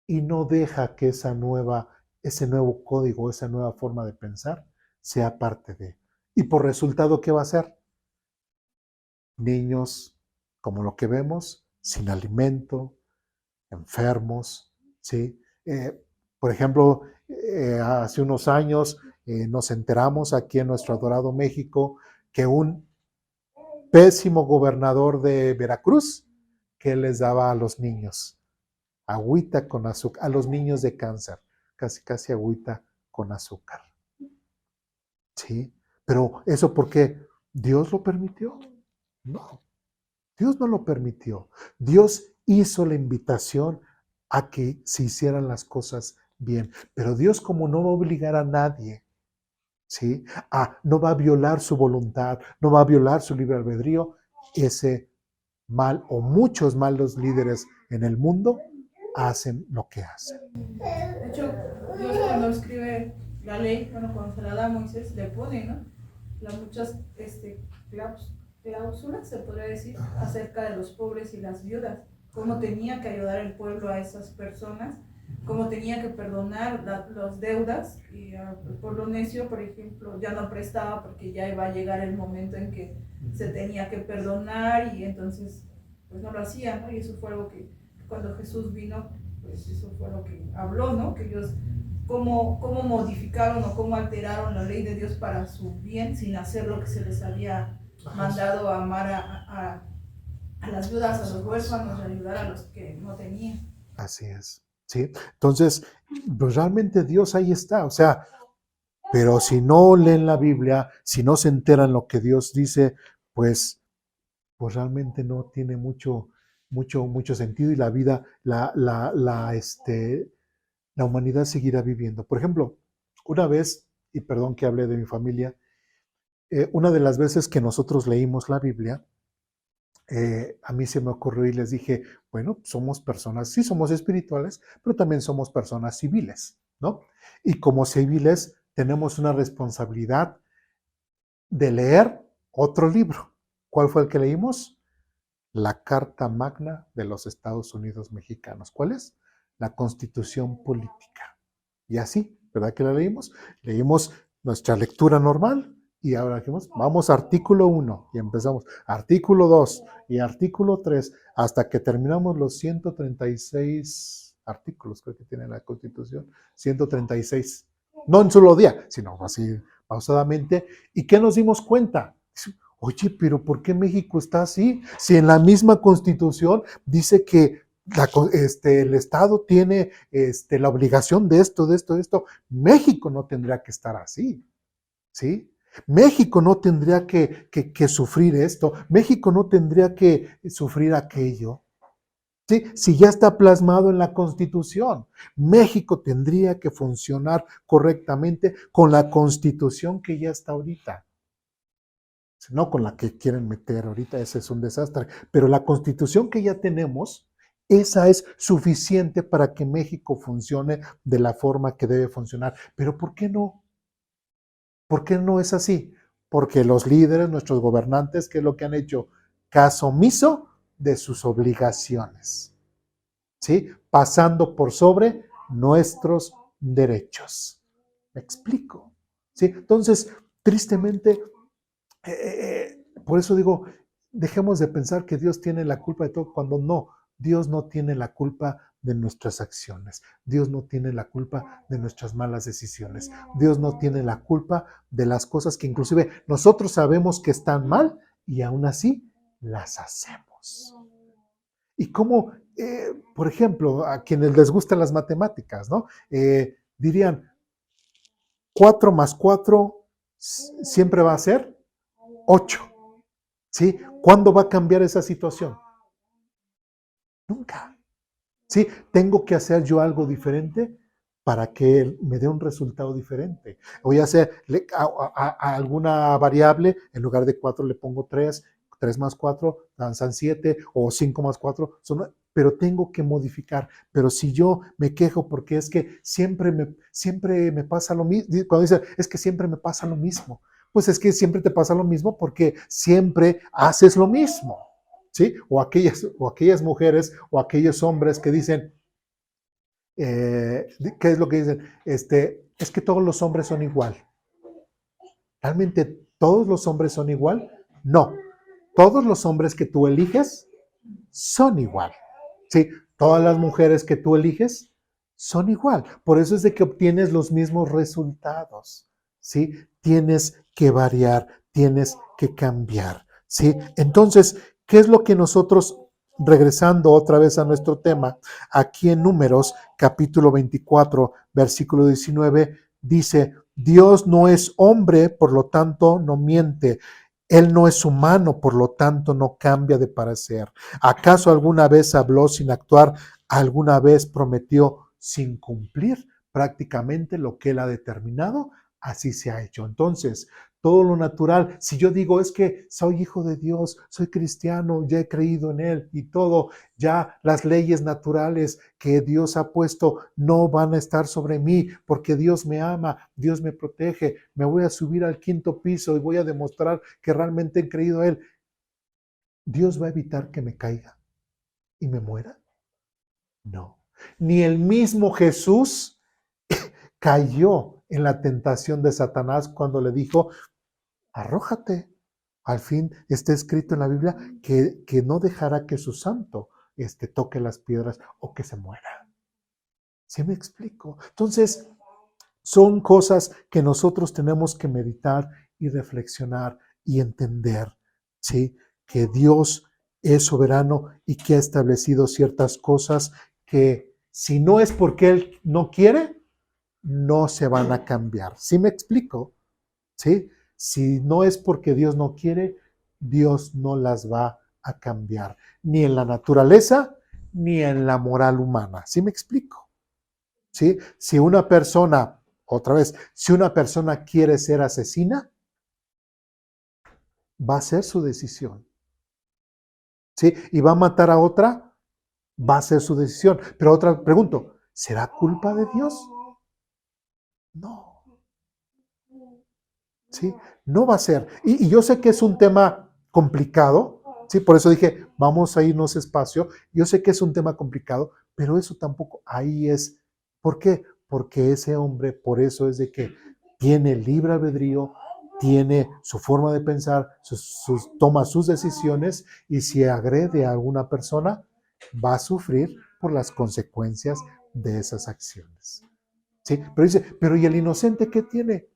S1: y no deja que ese nuevo código, esa nueva forma de pensar sea parte de. Y por resultado, ¿qué va a hacer? Niños, como lo que vemos, sin alimento, enfermos, ¿sí? Por ejemplo, hace unos años nos enteramos aquí en nuestro adorado México que un pésimo gobernador de Veracruz que les daba a los niños agüita con azúcar, a los niños de cáncer, casi agüita con azúcar. ¿Sí? Pero eso porque Dios lo permitió. No, Dios no lo permitió. Dios hizo la invitación a que se hicieran las cosas bien. Pero Dios, como no va a obligar a nadie, ¿sí? No va a violar su voluntad, no va a violar su libre albedrío, ese mal o muchos malos líderes en el mundo hacen lo que hacen.
S5: De hecho, Dios cuando escribe la ley, cuando se la da a Moisés, le pone, ¿no? Muchas cláusulas, se podría decir, acerca de los pobres y las viudas, cómo tenía que ayudar el pueblo a esas personas, cómo tenía que perdonar las deudas, y al pueblo necio, por ejemplo, ya no prestaba porque ya iba a llegar el momento en que se tenía que perdonar y entonces pues no lo hacía, ¿no? Y eso fue algo que cuando Jesús vino, pues eso fue lo que habló, ¿no? Que ellos cómo modificaron o cómo alteraron la ley de Dios para su bien sin hacer lo que se les había mandado a amar a las viudas, a los huérfanos, a ayudar a los que no tenían.
S1: Así es, ¿sí? Entonces, pues realmente Dios ahí está, o sea, pero si no leen la Biblia, si no se enteran lo que Dios dice, pues realmente no tiene mucho sentido y la vida, la humanidad seguirá viviendo. Por ejemplo, una vez, y perdón que hable de mi familia, una de las veces que nosotros leímos la Biblia, a mí se me ocurrió y les dije, bueno, somos personas, sí somos espirituales, pero también somos personas civiles, ¿no? Y como civiles tenemos una responsabilidad de leer otro libro. ¿Cuál fue el que leímos? La Carta Magna de los Estados Unidos Mexicanos. ¿Cuál es? La Constitución Política. Y así, ¿verdad que la leímos? Leímos nuestra lectura normal y ahora dijimos, vamos a artículo 1 y empezamos artículo 2 y artículo 3 hasta que terminamos los 136 artículos, creo que tiene la Constitución, 136. No en solo día, sino así pausadamente. ¿Y qué nos dimos cuenta? Oye, pero ¿por qué México está así? Si en la misma Constitución dice que el Estado tiene la obligación de esto. México no tendría que estar así, ¿sí? México no tendría que sufrir esto. México no tendría que sufrir aquello, ¿sí? Si ya está plasmado en la Constitución. México tendría que funcionar correctamente con la Constitución que ya está ahorita. No con la que quieren meter ahorita, ese es un desastre. Pero la Constitución que ya tenemos, esa es suficiente para que México funcione de la forma que debe funcionar. Pero ¿por qué no? ¿Por qué no es así? Porque los líderes, nuestros gobernantes, ¿qué es lo que han hecho? Caso omiso de sus obligaciones, ¿sí? Pasando por sobre nuestros derechos. ¿Me explico? ¿Sí? Entonces, tristemente, por eso digo, dejemos de pensar que Dios tiene la culpa de todo cuando no, Dios no tiene la culpa de nuestras acciones. Dios no tiene la culpa de nuestras malas decisiones. Dios no tiene la culpa de las cosas que inclusive nosotros sabemos que están mal y aún así las hacemos. Y como, por ejemplo, a quienes les gustan las matemáticas, ¿no? Dirían, 4 más 4 siempre va a ser 8. ¿Sí? ¿Cuándo va a cambiar esa situación? Nunca. ¿Sí? Tengo que hacer yo algo diferente para que él me dé un resultado diferente. Voy a hacer a alguna variable, en lugar de 4 le pongo 3, 3 más 4 dan 7, o 5 más 4 son, pero tengo que modificar. Pero si yo me quejo porque es que siempre me pasa lo mismo, cuando dice, es que siempre me pasa lo mismo, pues es que siempre te pasa lo mismo porque siempre haces lo mismo. ¿Sí? O aquellas mujeres o aquellos hombres que dicen, ¿qué es lo que dicen? Es que todos los hombres son igual. ¿Realmente todos los hombres son igual? No. Todos los hombres que tú eliges son igual. ¿Sí? Todas las mujeres que tú eliges son igual. Por eso es de que obtienes los mismos resultados. ¿Sí? Tienes que variar, tienes que cambiar. ¿Sí? Entonces, ¿qué es lo que nosotros, regresando otra vez a nuestro tema, aquí en Números, capítulo 24, versículo 19, dice, Dios no es hombre, por lo tanto no miente. Él no es humano, por lo tanto no cambia de parecer. ¿Acaso alguna vez habló sin actuar? ¿Alguna vez prometió sin cumplir? Prácticamente lo que él ha determinado, así se ha hecho. Entonces, todo lo natural, si yo digo es que soy hijo de Dios, soy cristiano, ya he creído en él y todo, ya las leyes naturales que Dios ha puesto no van a estar sobre mí porque Dios me ama, Dios me protege, me voy a subir al 5º piso y voy a demostrar que realmente he creído en él. ¿Dios va a evitar que me caiga y me muera? No. Ni el mismo Jesús cayó en la tentación de Satanás cuando le dijo, arrójate. Al fin está escrito en la Biblia que no dejará que su santo toque las piedras o que se muera. ¿Sí me explico? Entonces, son cosas que nosotros tenemos que meditar y reflexionar y entender, ¿sí? Que Dios es soberano y que ha establecido ciertas cosas que si no es porque Él no quiere, no se van a cambiar. ¿Sí me explico? ¿Sí? Si no es porque Dios no quiere, Dios no las va a cambiar, ni en la naturaleza, ni en la moral humana. ¿Sí me explico? ¿Sí? Si una persona, otra vez, si una persona quiere ser asesina, va a ser su decisión. ¿Sí? Y va a matar a otra, va a ser su decisión. Pero otra pregunto, ¿será culpa de Dios? No. ¿Sí? No va a ser. Y yo sé que es un tema complicado, ¿sí? Por eso dije, vamos a irnos espacio. Yo sé que es un tema complicado, pero eso tampoco, ahí es. ¿Por qué? Porque ese hombre, por eso es de que tiene libre albedrío, tiene su forma de pensar, toma sus decisiones y si agrede a alguna persona, va a sufrir por las consecuencias de esas acciones. ¿Sí? Pero dice, pero ¿y el inocente qué tiene?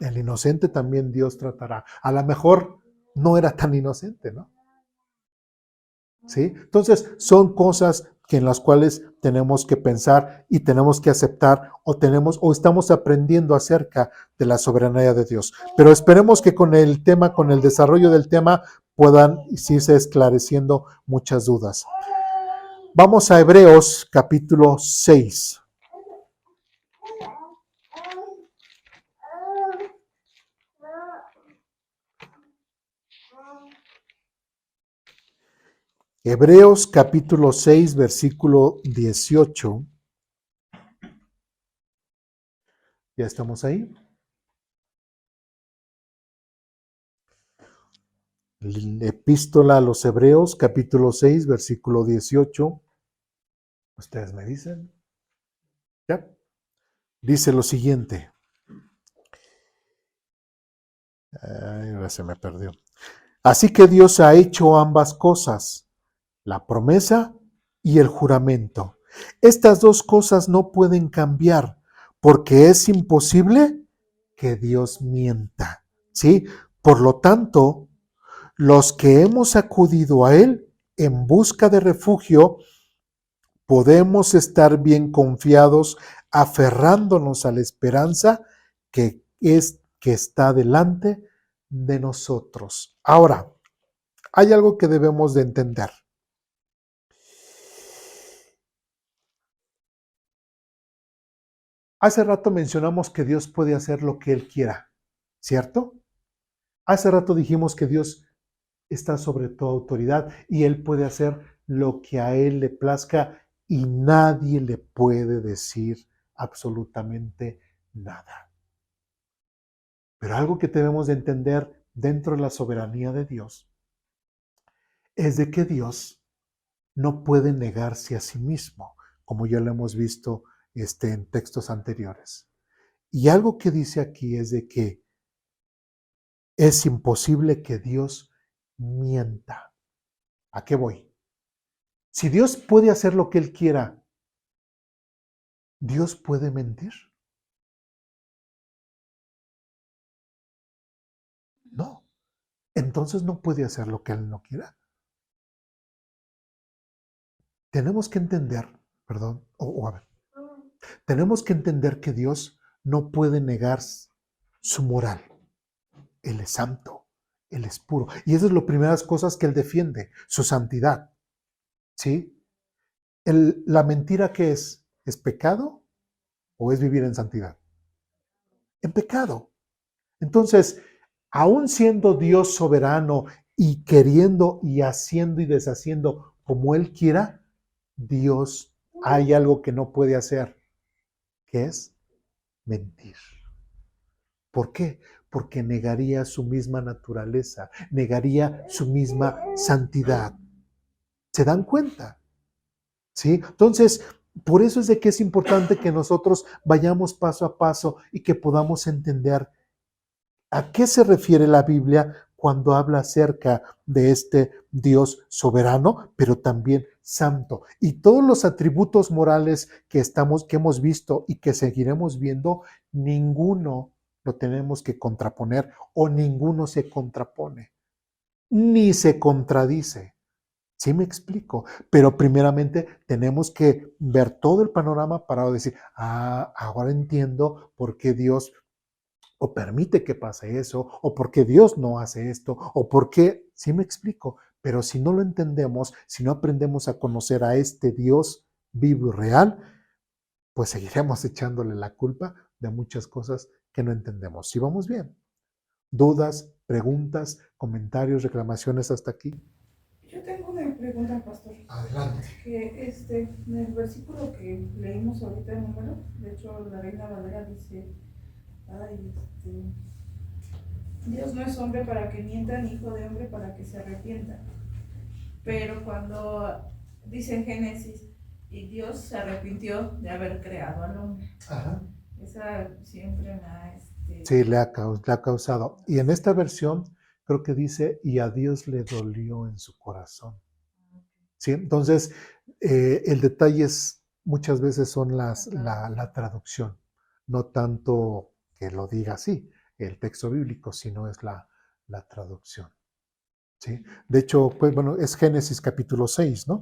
S1: El inocente también Dios tratará. A lo mejor no era tan inocente, ¿no? ¿Sí? Entonces, son cosas que en las cuales tenemos que pensar y tenemos que aceptar o estamos aprendiendo acerca de la soberanía de Dios. Pero esperemos que con el tema, con el desarrollo del tema, puedan irse esclareciendo muchas dudas. Vamos a Hebreos capítulo 6. Hebreos capítulo 6, versículo 18. ¿Ya estamos ahí? Epístola a los Hebreos, capítulo 6, versículo 18. ¿Ustedes me dicen? ¿Ya? Dice lo siguiente. Ay, ahora se me perdió. Así que Dios ha hecho ambas cosas, la promesa y el juramento. Estas dos cosas no pueden cambiar porque es imposible que Dios mienta, ¿sí? Por lo tanto, los que hemos acudido a Él en busca de refugio, podemos estar bien confiados, aferrándonos a la esperanza que está delante de nosotros. Ahora, hay algo que debemos de entender. Hace rato mencionamos que Dios puede hacer lo que Él quiera, ¿cierto? Hace rato dijimos que Dios está sobre toda autoridad y Él puede hacer lo que a Él le plazca y nadie le puede decir absolutamente nada. Pero algo que debemos de entender dentro de la soberanía de Dios es de que Dios no puede negarse a sí mismo, como ya lo hemos visto en textos anteriores. Y algo que dice aquí es de que es imposible que Dios mienta. ¿A qué voy? Si Dios puede hacer lo que Él quiera, ¿Dios puede mentir? No. Entonces no puede hacer lo que Él no quiera. Tenemos que entender, perdón, tenemos que entender que Dios no puede negar su moral. Él es santo, Él es puro. Y esas son las primeras cosas que Él defiende, su santidad. ¿Sí? ¿La mentira qué es? ¿Es pecado o es vivir en santidad? En pecado. Entonces, aún siendo Dios soberano y queriendo y haciendo y deshaciendo como Él quiera, Dios hay algo que no puede hacer, que es mentir. ¿Por qué? Porque negaría su misma naturaleza, negaría su misma santidad. ¿Se dan cuenta? ¿Sí? Entonces, por eso es de que es importante que nosotros vayamos paso a paso y que podamos entender a qué se refiere la Biblia cuando habla acerca de este Dios soberano, pero también santo. Y todos los atributos morales que hemos visto y que seguiremos viendo, ninguno lo tenemos que contraponer o ninguno se contrapone, ni se contradice. ¿Sí me explico? Pero primeramente tenemos que ver todo el panorama para decir, ahora entiendo por qué Dios o permite que pase eso, o por qué Dios no hace esto, o por qué, ¿sí me explico? Pero si no lo entendemos, si no aprendemos a conocer a este Dios vivo y real, pues seguiremos echándole la culpa de muchas cosas que no entendemos. ¿Sí vamos bien? ¿Dudas, preguntas, comentarios, reclamaciones hasta aquí?
S5: Yo tengo una pregunta, pastor.
S3: Adelante.
S5: Que en el versículo que leímos ahorita el número, de hecho la Reina Valera dice, Dios no es hombre para que mienta, ni hijo de hombre para que se arrepienta. Pero cuando dice en Génesis, y Dios se arrepintió de haber creado al hombre.
S3: Ajá.
S5: Esa siempre me ha...
S1: Sí, le ha causado. Y en esta versión creo que dice, y a Dios le dolió en su corazón. ¿Sí? Entonces, el detalle es, muchas veces son la traducción, no tanto que lo diga así, el texto bíblico, sino es la traducción. ¿Sí? De hecho, pues bueno, es Génesis capítulo 6, ¿no?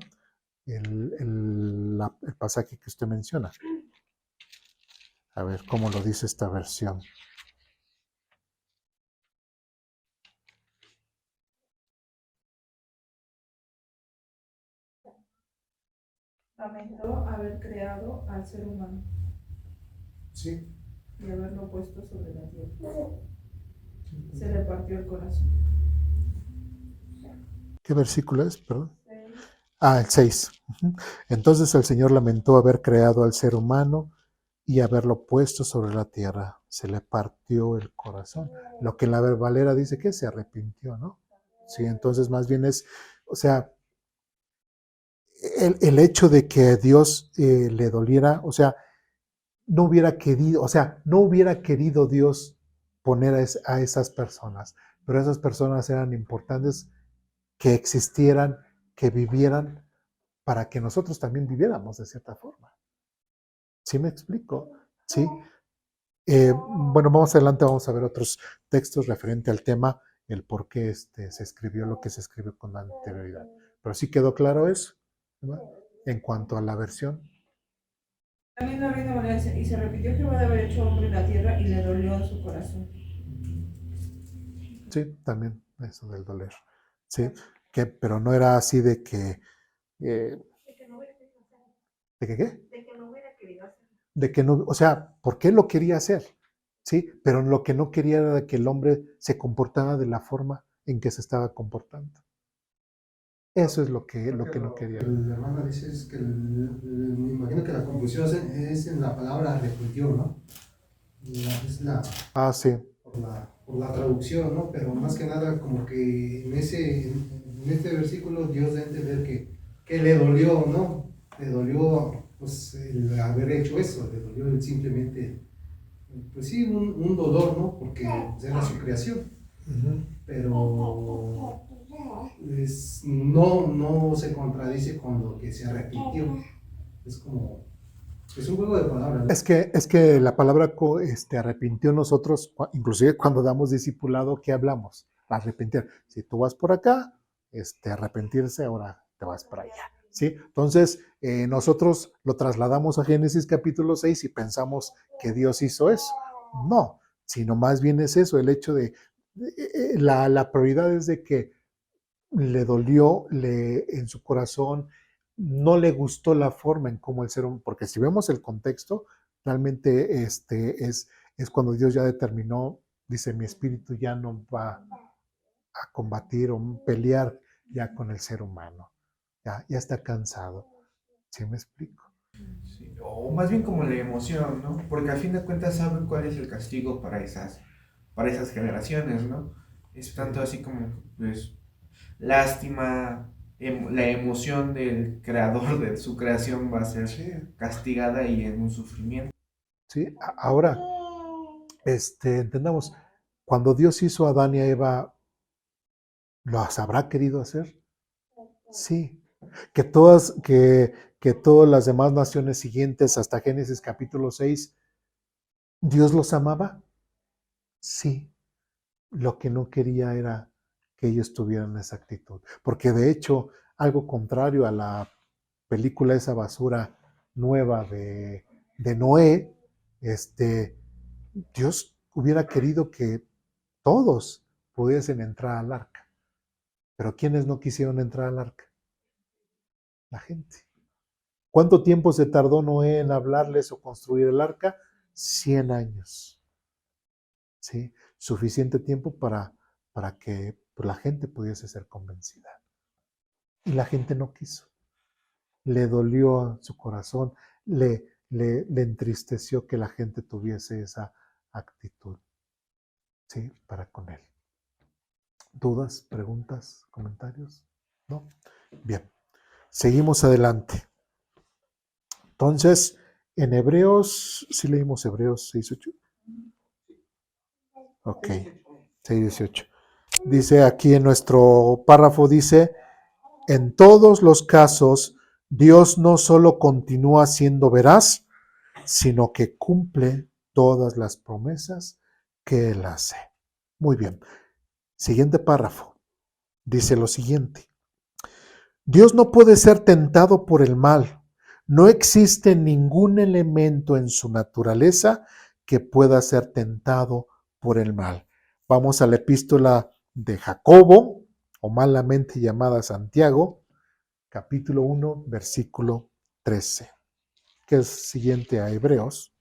S1: El pasaje que usted menciona. A ver cómo lo dice esta versión.
S5: Lamentó haber creado al ser humano.
S3: Sí.
S5: Y haberlo puesto sobre la tierra. Se le partió el corazón.
S1: ¿Qué versículo es? Perdón. El 6. Entonces el Señor lamentó haber creado al ser humano y haberlo puesto sobre la tierra. Se le partió el corazón. Lo que en la Valera dice que se arrepintió, ¿no? Sí, entonces más bien es, o sea, el hecho de que Dios le doliera, o sea, no hubiera querido Dios poner a esas personas, pero esas personas eran importantes que existieran, que vivieran para que nosotros también viviéramos de cierta forma. ¿Sí me explico? Sí. Bueno, más adelante vamos a ver otros textos referente al tema, el por qué se escribió lo que se escribió con anterioridad. Pero sí quedó claro eso, ¿verdad? En cuanto a la versión.
S5: También la Reina Valera dice, y se repitió Jehová de haber hecho hombre en la tierra y le dolió en su corazón.
S1: Sí, también eso del doler. Sí, pero no era así de que...
S4: De que no hubiera querido hacerlo.
S1: ¿De que qué?
S4: De que no hubiera querido hacerlo.
S1: De que no, o sea, ¿por qué lo quería hacer? Sí, pero lo que no quería era que el hombre se comportara de la forma en que se estaba comportando. Eso es lo que no quería.
S3: El hermano dice es que me imagino que la confusión es en la palabra arrepintió, ¿no? Es la,
S1: Ah, sí.
S3: por la traducción, ¿no? Pero más que nada como que en este versículo Dios da a entender que le dolió, ¿no? Le dolió pues el haber hecho eso, le dolió el simplemente, pues sí, un dolor, ¿no? Porque era su creación, pero no se contradice con lo que se arrepintió. Es como, es un juego de palabras, ¿no?
S1: Es que la palabra arrepintió nosotros, inclusive cuando damos discipulado, ¿qué hablamos? Arrepentir. Si tú vas por acá, arrepentirse, ahora te vas para allá. ¿Sí? Entonces, nosotros lo trasladamos a Génesis capítulo 6 y pensamos que Dios hizo eso. No, sino más bien es eso, el hecho de la prioridad es de que le dolió en su corazón, no le gustó la forma en cómo el ser humano, porque si vemos el contexto, realmente es cuando Dios ya determinó, dice, mi espíritu ya no va a combatir o pelear ya con el ser humano, ya está cansado. ¿Sí me explico?
S6: Sí, o más bien como la emoción, ¿no? Porque al fin de cuentas saben cuál es el castigo para esas generaciones, ¿no? Es tanto así como, pues, lástima, la emoción del creador de su creación va a ser castigada y en un sufrimiento.
S1: Sí, ahora, entendamos, cuando Dios hizo a Adán y a Eva, ¿los habrá querido hacer? Sí. Que todas las demás naciones siguientes, hasta Génesis capítulo 6, ¿Dios los amaba? Sí. Lo que no quería era que ellos tuvieran esa actitud. Porque de hecho, algo contrario a la película esa basura nueva de Noé, Dios hubiera querido que todos pudiesen entrar al arca. Pero ¿quiénes no quisieron entrar al arca? La gente. ¿Cuánto tiempo se tardó Noé en hablarles o construir el arca? 100 años. ¿Sí? Suficiente tiempo para que la gente pudiese ser convencida. Y la gente no quiso. Le dolió su corazón, le entristeció que la gente tuviese esa actitud, ¿sí? Para con él. ¿Dudas, preguntas, comentarios? ¿No? Bien, seguimos adelante. Entonces, en Hebreos, ¿sí leímos Hebreos 6:8? Ok, 6:18. Dice aquí en nuestro párrafo, dice, en todos los casos, Dios no solo continúa siendo veraz, sino que cumple todas las promesas que Él hace. Muy bien. Siguiente párrafo. Dice lo siguiente. Dios no puede ser tentado por el mal. No existe ningún elemento en su naturaleza que pueda ser tentado por el mal. Vamos a la epístola de Jacobo, o malamente llamada Santiago, capítulo 1, versículo 13, que es siguiente a Hebreos.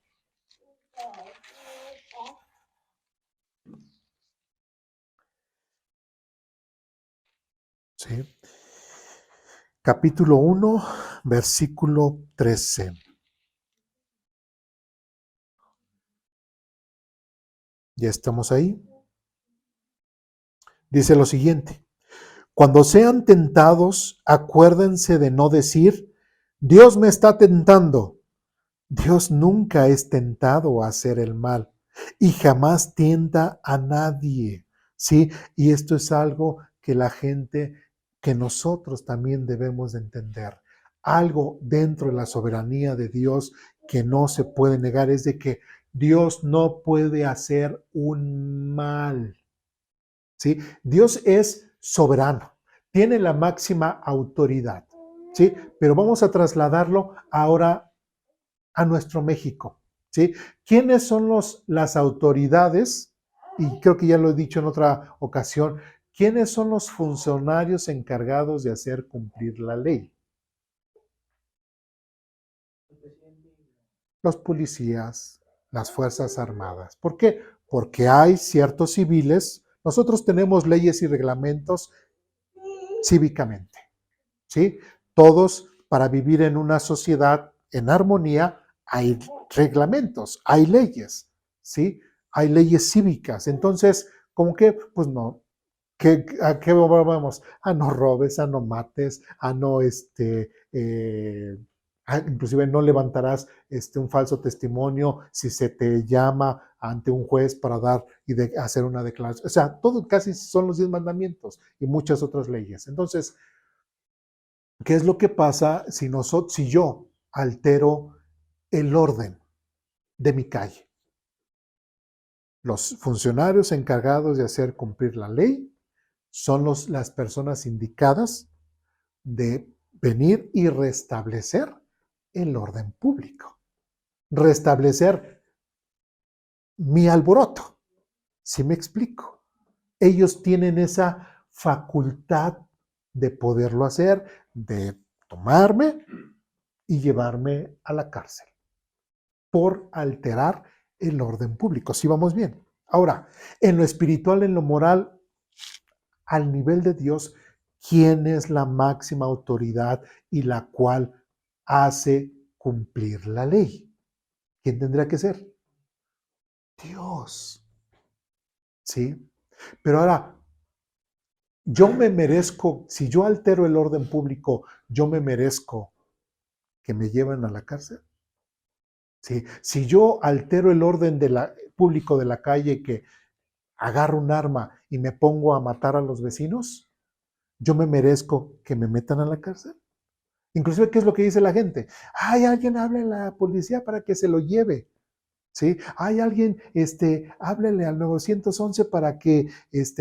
S1: ¿Sí? Capítulo 1, versículo 13. Ya estamos ahí. Dice lo siguiente. Cuando sean tentados, acuérdense de no decir, Dios me está tentando. Dios nunca es tentado a hacer el mal y jamás tienta a nadie, ¿sí? Y esto es algo que la gente, que nosotros también debemos de entender. algo dentro de la soberanía de Dios que no se puede negar es de que Dios no puede hacer un mal. ¿Sí? Dios es soberano, tiene la máxima autoridad, ¿sí? Pero vamos a trasladarlo ahora a nuestro México, ¿sí? ¿Quiénes son las autoridades? Y creo que ya lo he dicho en otra ocasión, ¿quiénes son los funcionarios encargados de hacer cumplir la ley? Los policías, las Fuerzas Armadas. ¿Por qué? Porque hay ciertos civiles, nosotros tenemos leyes y reglamentos cívicamente, ¿sí? Todos, para vivir en una sociedad en armonía, hay reglamentos, hay leyes, ¿sí? Hay leyes cívicas. Entonces, ¿cómo que? Pues no. ¿A qué vamos? A no robes, a no mates, a no, inclusive no levantarás un falso testimonio si se te llama ante un juez para dar y hacer una declaración. O sea, todo casi son los 10 mandamientos y muchas otras leyes. Entonces, ¿qué es lo que pasa si yo altero el orden de mi calle? Los funcionarios encargados de hacer cumplir la ley son las personas indicadas de venir y restablecer el orden público, restablecer mi alboroto. ¿Sí me explico? Ellos tienen esa facultad de poderlo hacer, de tomarme y llevarme a la cárcel por alterar el orden público. ¿Sí vamos bien? Ahora, en lo espiritual, en lo moral, al nivel de Dios, ¿quién es la máxima autoridad y la cual hace cumplir la ley? ¿Quién tendría que ser? Dios. ¿Sí? Pero ahora, yo me merezco, si yo altero el orden público, yo me merezco que me lleven a la cárcel. ¿Sí? Si yo altero el orden público de la calle, que agarro un arma y me pongo a matar a los vecinos, yo me merezco que me metan a la cárcel. Inclusive, ¿qué es lo que dice la gente? Hay alguien, hable a la policía para que se lo lleve. ¿Sí? Hay alguien, háblele al 911 para que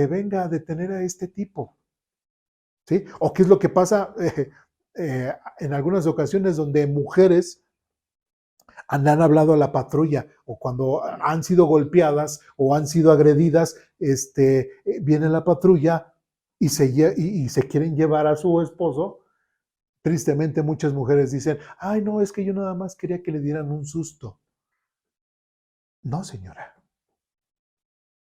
S1: venga a detener a este tipo. ¿Sí? O qué es lo que pasa en algunas ocasiones donde mujeres han hablado a la patrulla o cuando han sido golpeadas o han sido agredidas, viene la patrulla y se quieren llevar a su esposo. Tristemente muchas mujeres dicen, ay no, es que yo nada más quería que le dieran un susto. No, señora.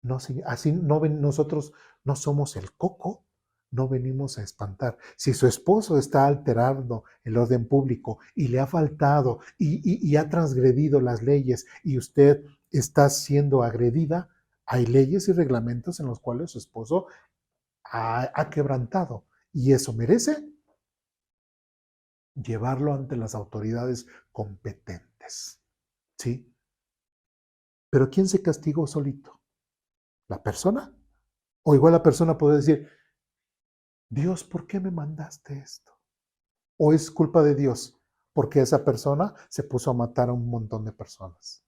S1: No, así no nosotros no somos el coco, no venimos a espantar. Si su esposo está alterando el orden público y le ha faltado y ha transgredido las leyes y usted está siendo agredida, hay leyes y reglamentos en los cuales su esposo ha quebrantado y eso merece llevarlo ante las autoridades competentes. ¿Sí? Pero ¿quién se castigó solito? ¿La persona? O igual la persona puede decir, Dios, ¿por qué me mandaste esto? ¿O es culpa de Dios? Porque esa persona se puso a matar a un montón de personas.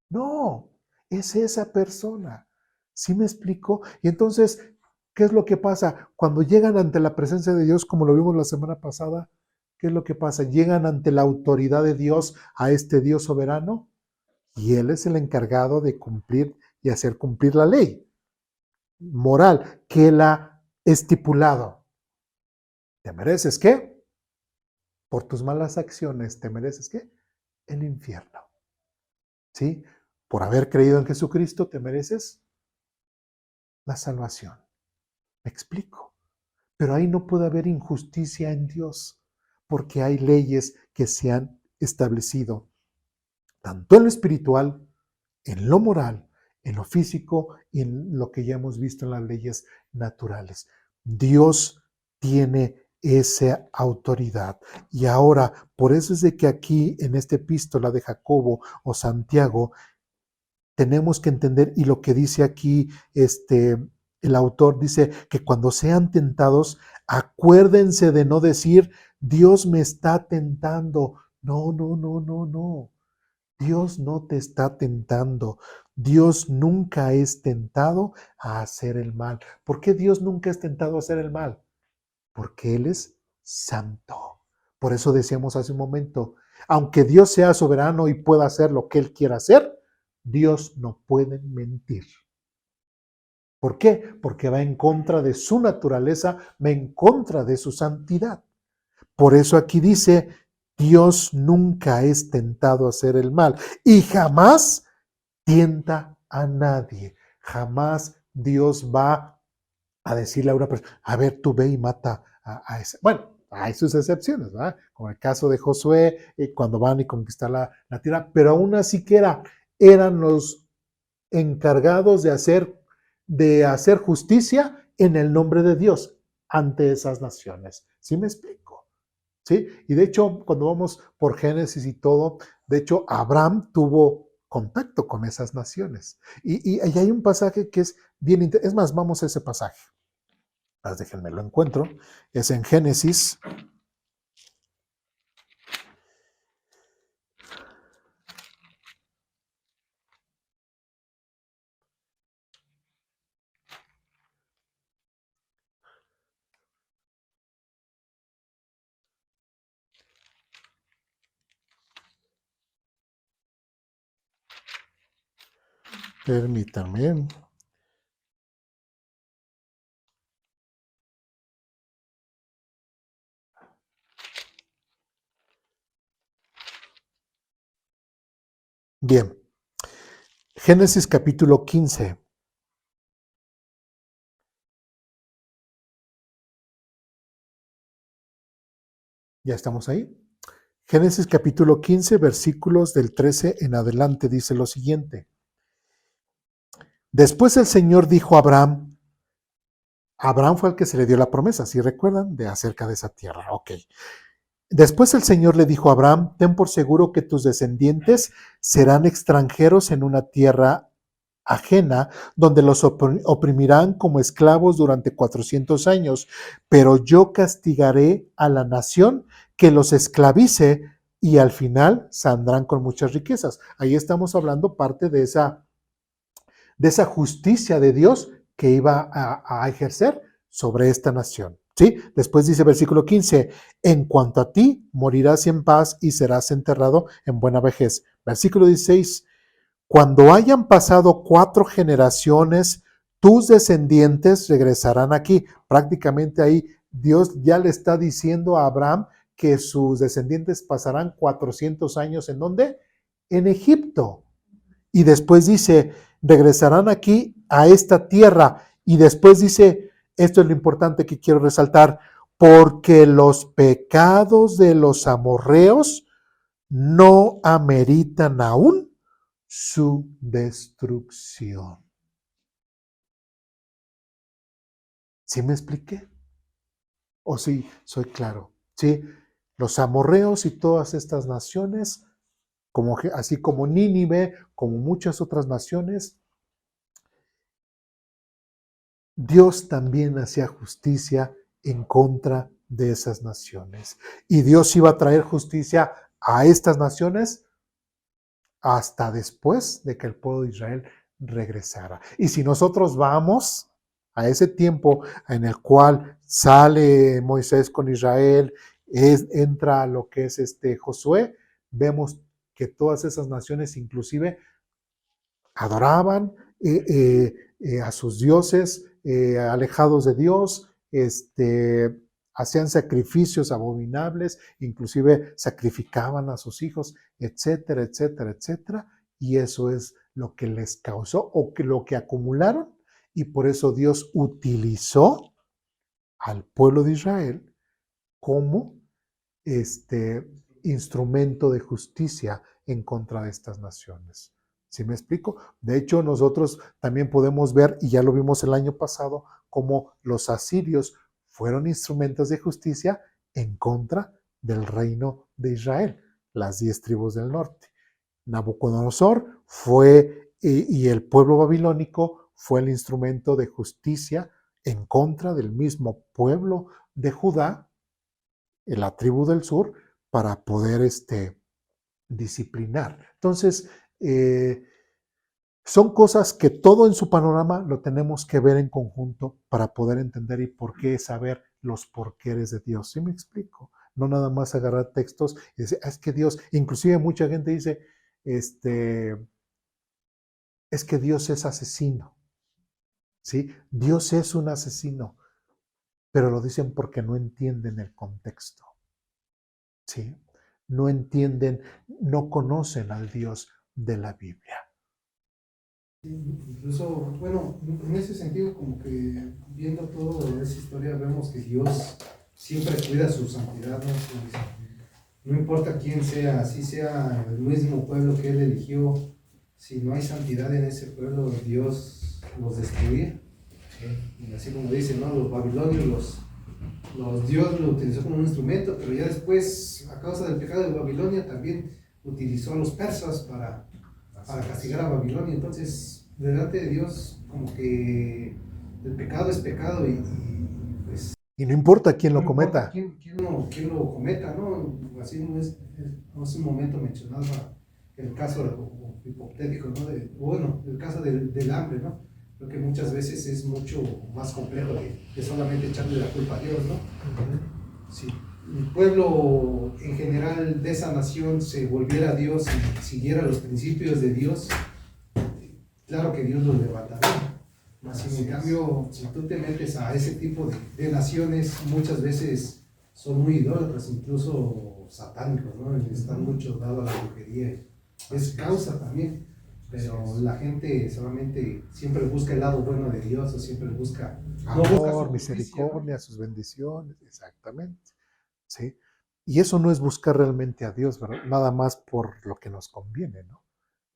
S1: No, es esa persona. ¿Sí me explico? Y entonces, ¿qué es lo que pasa? Cuando llegan ante la presencia de Dios, como lo vimos la semana pasada, ¿qué es lo que pasa? Llegan ante la autoridad de Dios, a este Dios soberano, y Él es el encargado de cumplir y hacer cumplir la ley moral que Él ha estipulado. ¿Te mereces qué? Por tus malas acciones, ¿te mereces qué? El infierno. ¿Sí? Por haber creído en Jesucristo, ¿te mereces la salvación? ¿Me explico? Pero ahí no puede haber injusticia en Dios, porque hay leyes que se han establecido, tanto en lo espiritual, en lo moral, en lo físico y en lo que ya hemos visto en las leyes naturales. Dios tiene esa autoridad. Y ahora, por eso es de que aquí en esta epístola de Jacobo o Santiago, tenemos que entender, y lo que dice aquí el autor dice que cuando sean tentados, acuérdense de no decir, Dios me está tentando. No, no, no, no, no. Dios no te está tentando. Dios nunca es tentado a hacer el mal. ¿Por qué Dios nunca es tentado a hacer el mal? Porque Él es santo. Por eso decíamos hace un momento, aunque Dios sea soberano y pueda hacer lo que Él quiera hacer, Dios no puede mentir. ¿Por qué? Porque va en contra de su naturaleza, va en contra de su santidad. Por eso aquí dice, Dios nunca es tentado a hacer el mal y jamás tienta a nadie. Jamás Dios va a decirle a una persona, a ver, tú ve y mata a ese. Bueno, hay sus excepciones, ¿verdad? Como el caso de Josué, cuando van y conquistan la tierra, pero aún así que eran los encargados de hacer justicia en el nombre de Dios ante esas naciones. ¿Sí me explico? ¿Sí? Y de hecho, cuando vamos por Génesis y todo, de hecho, Abraham tuvo contacto con esas naciones. Y ahí hay un pasaje que es bien interesante. Es más, vamos a ese pasaje. Déjenme lo encuentro. Es en Génesis. Permítanme. Bien. Génesis capítulo 15. ¿Ya estamos ahí? Génesis capítulo 15, versículos del 13 en adelante, dice lo siguiente. Después el Señor dijo a Abraham, Abraham fue el que se le dio la promesa, ¿sí recuerdan? De acerca de esa tierra, ok. Después el Señor le dijo a Abraham, ten por seguro que tus descendientes serán extranjeros en una tierra ajena, donde los oprimirán como esclavos durante 400 años, pero yo castigaré a la nación que los esclavice y al final saldrán con muchas riquezas. Ahí estamos hablando parte de esa justicia de Dios que iba a ejercer sobre esta nación. ¿Sí? Después dice versículo 15, en cuanto a ti, morirás en paz y serás enterrado en buena vejez. Versículo 16, cuando hayan pasado 4 generaciones, tus descendientes regresarán aquí. Prácticamente ahí Dios ya le está diciendo a Abraham que sus descendientes pasarán 400 años. ¿En dónde? En Egipto. Y después dice, regresarán aquí a esta tierra. Y después dice, esto es lo importante que quiero resaltar, porque los pecados de los amorreos no ameritan aún su destrucción. ¿Sí me expliqué? ¿O sí soy claro? Sí, los amorreos y todas estas naciones, así como Nínive, como muchas otras naciones, Dios también hacía justicia en contra de esas naciones. Y Dios iba a traer justicia a estas naciones hasta después de que el pueblo de Israel regresara. Y si nosotros vamos a ese tiempo en el cual sale Moisés con Israel, entra a lo que es Josué, vemos que todas esas naciones inclusive adoraban a sus dioses, alejados de Dios, hacían sacrificios abominables, inclusive sacrificaban a sus hijos, etcétera, etcétera, etcétera. Y eso es lo que les causó o lo que acumularon. Y por eso Dios utilizó al pueblo de Israel como instrumento de justicia en contra de estas naciones. ¿Sí me explico? De hecho, nosotros también podemos ver, y ya lo vimos el año pasado, cómo los asirios fueron instrumentos de justicia en contra del reino de Israel, las 10 tribus del norte. Nabucodonosor fue, y el pueblo babilónico fue el instrumento de justicia en contra del mismo pueblo de Judá, en la tribu del sur, para poder disciplinar. Entonces, son cosas que todo en su panorama lo tenemos que ver en conjunto para poder entender y por qué saber los porqués de Dios. ¿Sí me explico? No nada más agarrar textos y decir, es que Dios, inclusive mucha gente dice, es que Dios es asesino. ¿Sí? Dios es un asesino, pero lo dicen porque no entienden el contexto. ¿Sí? No entienden, no conocen al Dios de la Biblia.
S3: Incluso, bueno, en ese sentido, como que viendo toda esa historia, vemos que Dios siempre cuida su santidad, ¿no? No importa quién sea, así sea el mismo pueblo que Él eligió, si no hay santidad en ese pueblo, Dios los destruye. Y así como dicen, ¿no? Los babilonios, Dios lo utilizó como un instrumento, pero ya después, a causa del pecado de Babilonia, también utilizó a los persas para castigar a Babilonia. Entonces, delante de Dios, como que el pecado es pecado y pues...
S1: Y no importa quién lo
S3: no importa
S1: cometa.
S3: quién lo cometa, ¿no? Así hace un momento mencionaba el caso hipotético, ¿no? El caso del hambre, ¿no? Creo que muchas veces es mucho más complejo de solamente echarle la culpa a Dios, ¿no? Sí. El pueblo en general de esa nación se volviera a Dios y siguiera los principios de Dios, claro que Dios los levantaría. Así, en cambio, si tú te metes a ese tipo de naciones, muchas veces son muy idólatras, incluso satánicos, ¿no? Están mucho dados a la brujería. Es causa también, pero la gente solamente siempre busca el lado bueno de Dios o siempre busca...
S1: Amor,
S3: no busca su
S1: misericordia,
S3: justicia,
S1: sus bendiciones, exactamente. ¿Sí? Y eso no es buscar realmente a Dios, ¿verdad? Nada más por lo que nos conviene, ¿no?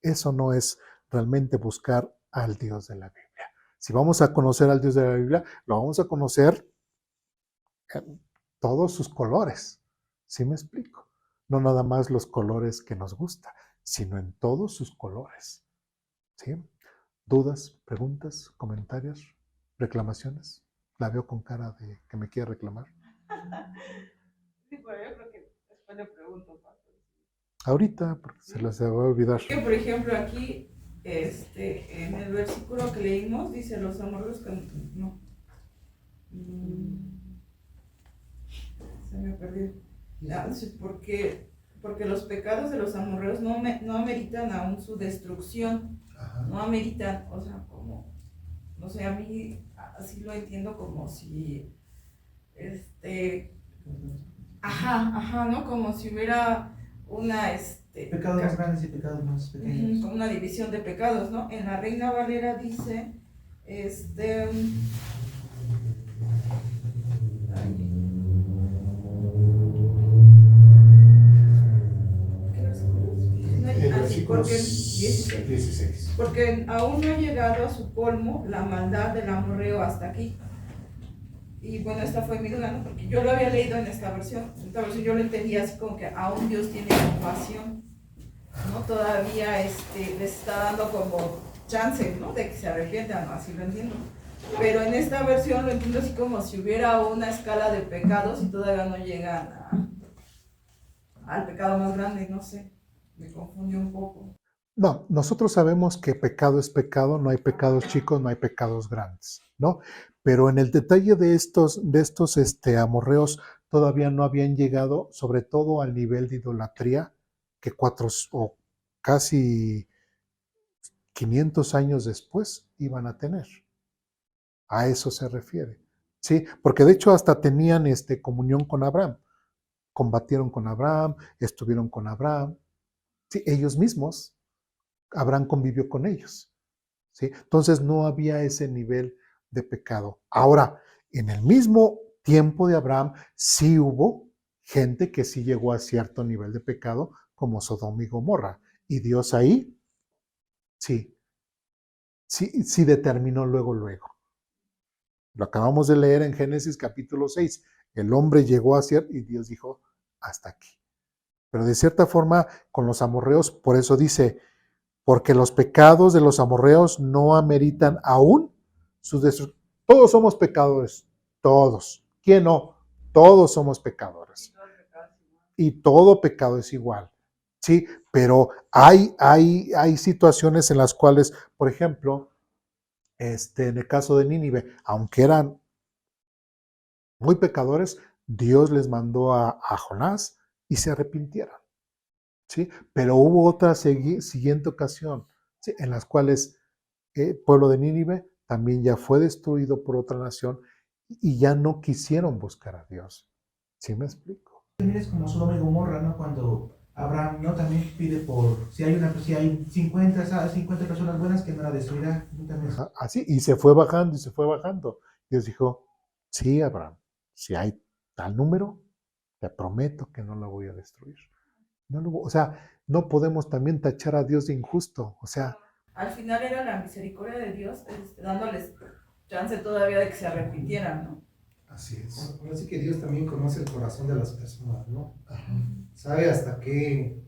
S1: Eso no es realmente buscar al Dios de la Biblia. Si vamos a conocer al Dios de la Biblia, lo vamos a conocer en todos sus colores. ¿Sí me explico? No nada más los colores que nos gusta, sino en todos sus colores. ¿Sí? ¿Dudas, preguntas, comentarios, reclamaciones? La veo con cara de que me quiere reclamar.
S5: Sí, pero yo creo que después le pregunto.
S1: Ahorita, porque se les va a olvidar.
S5: Que por ejemplo aquí, en el versículo que leímos, dice los amorreos que no. Se me perdió. Porque los pecados de los amorreos no ameritan aún su destrucción.
S3: Ajá.
S5: No ameritan, o sea, como, no sé, a mí así lo entiendo como si, ¿no? Como si hubiera una,
S6: Pecados más grandes y pecados más pequeños.
S5: como una división de pecados, ¿no? En la Reina Valera dice, porque 16. Porque aún no ha llegado a su colmo la maldad del amorreo hasta aquí. Y bueno, esta fue mi duda, ¿no? Porque yo lo había leído en esta versión. Esta versión yo lo entendía así como que aún Dios tiene compasión, ¿no? Todavía les está dando como chance, ¿no? De que se arrepientan, ¿no? Así lo entiendo. Pero en esta versión lo entiendo así como si hubiera una escala de pecados y todavía no llegan al pecado más grande, no sé. Me confundió un poco.
S1: No, nosotros sabemos que pecado es pecado, no hay pecados chicos, no hay pecados grandes, ¿no? Pero en el detalle de estos amorreos todavía no habían llegado, sobre todo al nivel de idolatría que 4 o casi 500 años después iban a tener. A eso se refiere, ¿sí? Porque de hecho hasta tenían comunión con Abraham, combatieron con Abraham, estuvieron con Abraham, sí, ellos mismos. Abraham convivió con ellos, ¿sí? Entonces no había ese nivel de pecado. Ahora, en el mismo tiempo de Abraham, sí hubo gente que sí llegó a cierto nivel de pecado, como Sodoma y Gomorra. Y Dios ahí, sí determinó luego. Lo acabamos de leer en Génesis capítulo 6. El hombre llegó a cierto y Dios dijo, hasta aquí. Pero de cierta forma, con los amorreos, por eso dice, porque los pecados de los amorreos no ameritan aún su destrucción. Todos somos pecadores, todos. ¿Quién no? Todos somos pecadores. Y todo pecado es igual, ¿sí? Pero hay situaciones en las cuales, por ejemplo, en el caso de Nínive, aunque eran muy pecadores, Dios les mandó a Jonás y se arrepintieron, ¿sí? Pero hubo otra siguiente ocasión, ¿sí? En las cuales el pueblo de Nínive también ya fue destruido por otra nación y ya no quisieron buscar a Dios. ¿Sí me explico?
S7: También es como Sodoma y Gomorra, ¿no? Cuando Abraham, ¿no? También pide si hay 50 personas buenas, que no la destruirá. También
S1: Así, y se fue bajando y se fue bajando. Dios dijo, sí, Abraham, si hay tal número, te prometo que no lo voy a destruir. O sea, no podemos también tachar a Dios de injusto. O sea,
S5: Al final era la misericordia de Dios dándoles chance todavía de que se arrepintieran, ¿no?
S3: Así es. Así que Dios también conoce el corazón de las personas, ¿no? Sabe hasta qué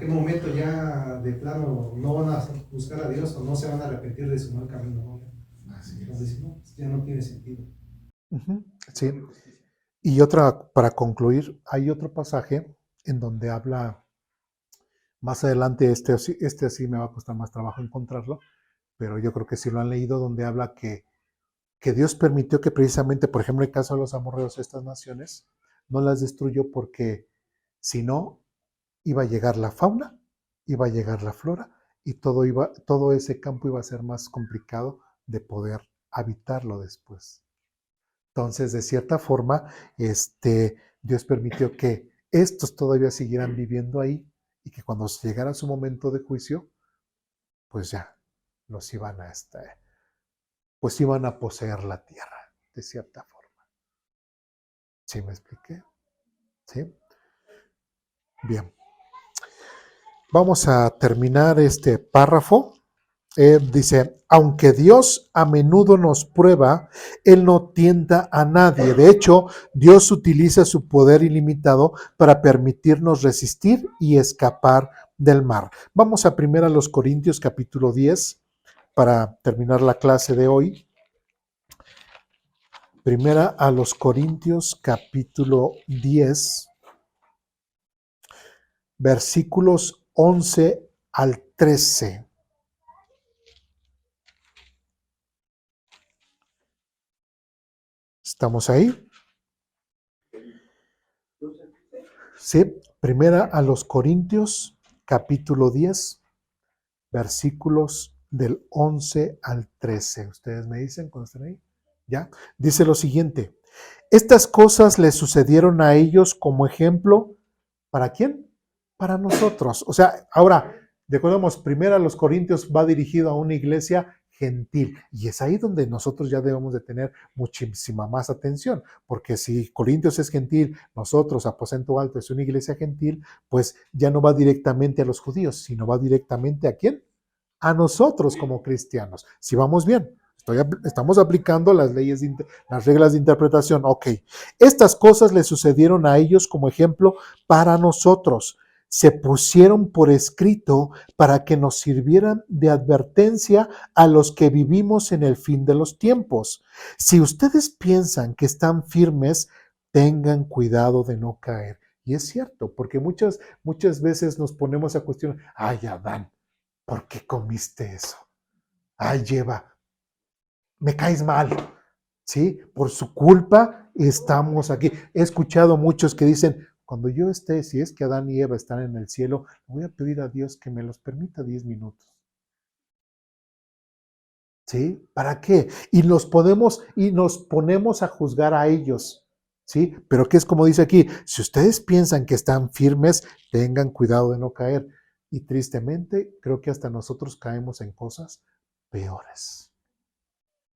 S3: momento ya de plano no van a buscar a Dios o no se van a arrepentir de su mal camino, ¿no? Así es. Entonces, no, ya no tiene sentido.
S1: sí. Y otra, para concluir, hay otro pasaje en donde habla, más adelante, este sí me va a costar más trabajo encontrarlo, pero yo creo que sí lo han leído, donde habla que Dios permitió que precisamente, por ejemplo, en el caso de los amorreos, estas naciones, no las destruyó porque si no, iba a llegar la fauna, iba a llegar la flora y todo ese campo iba a ser más complicado de poder habitarlo después. Entonces, de cierta forma, Dios permitió que estos todavía siguieran viviendo ahí y que cuando llegara su momento de juicio, pues ya los iban a poseer la tierra, de cierta forma. ¿Sí me expliqué? ¿Sí? Bien. Vamos a terminar este párrafo. Dice, aunque Dios a menudo nos prueba, Él no tienta a nadie. De hecho, Dios utiliza su poder ilimitado para permitirnos resistir y escapar del mal. Vamos a 1 Corintios capítulo 10 para terminar la clase de hoy. 1 Corintios capítulo 10, versículos 11 al 13. ¿Estamos ahí? Sí, 1 Corintios capítulo 10, versículos del 11 al 13. Ustedes me dicen cuando estén ahí. ¿Ya? Dice lo siguiente. Estas cosas le sucedieron a ellos como ejemplo. ¿Para quién? Para nosotros. O sea, ahora, recordemos, 1 Corintios va dirigido a una iglesia gentil. Y es ahí donde nosotros ya debemos de tener muchísima más atención, porque si Corintios es gentil, nosotros, Aposento Alto, es una iglesia gentil, pues ya no va directamente a los judíos, sino va directamente ¿a quién? A nosotros como cristianos. Si vamos bien, estamos aplicando las reglas de interpretación. Ok, estas cosas le sucedieron a ellos como ejemplo para nosotros. Se pusieron por escrito para que nos sirvieran de advertencia a los que vivimos en el fin de los tiempos. Si ustedes piensan que están firmes, tengan cuidado de no caer. Y es cierto, porque muchas veces nos ponemos a cuestionar, ay, Adán, ¿por qué comiste eso? Ay, Eva, me caes mal, ¿sí? Por su culpa estamos aquí. He escuchado muchos que dicen, cuando yo esté, si es que Adán y Eva están en el cielo, voy a pedir a Dios que me los permita 10 minutos. ¿Sí? ¿Para qué? Y nos ponemos a juzgar a ellos, ¿sí? Pero que es como dice aquí, si ustedes piensan que están firmes, tengan cuidado de no caer. Y tristemente, creo que hasta nosotros caemos en cosas peores.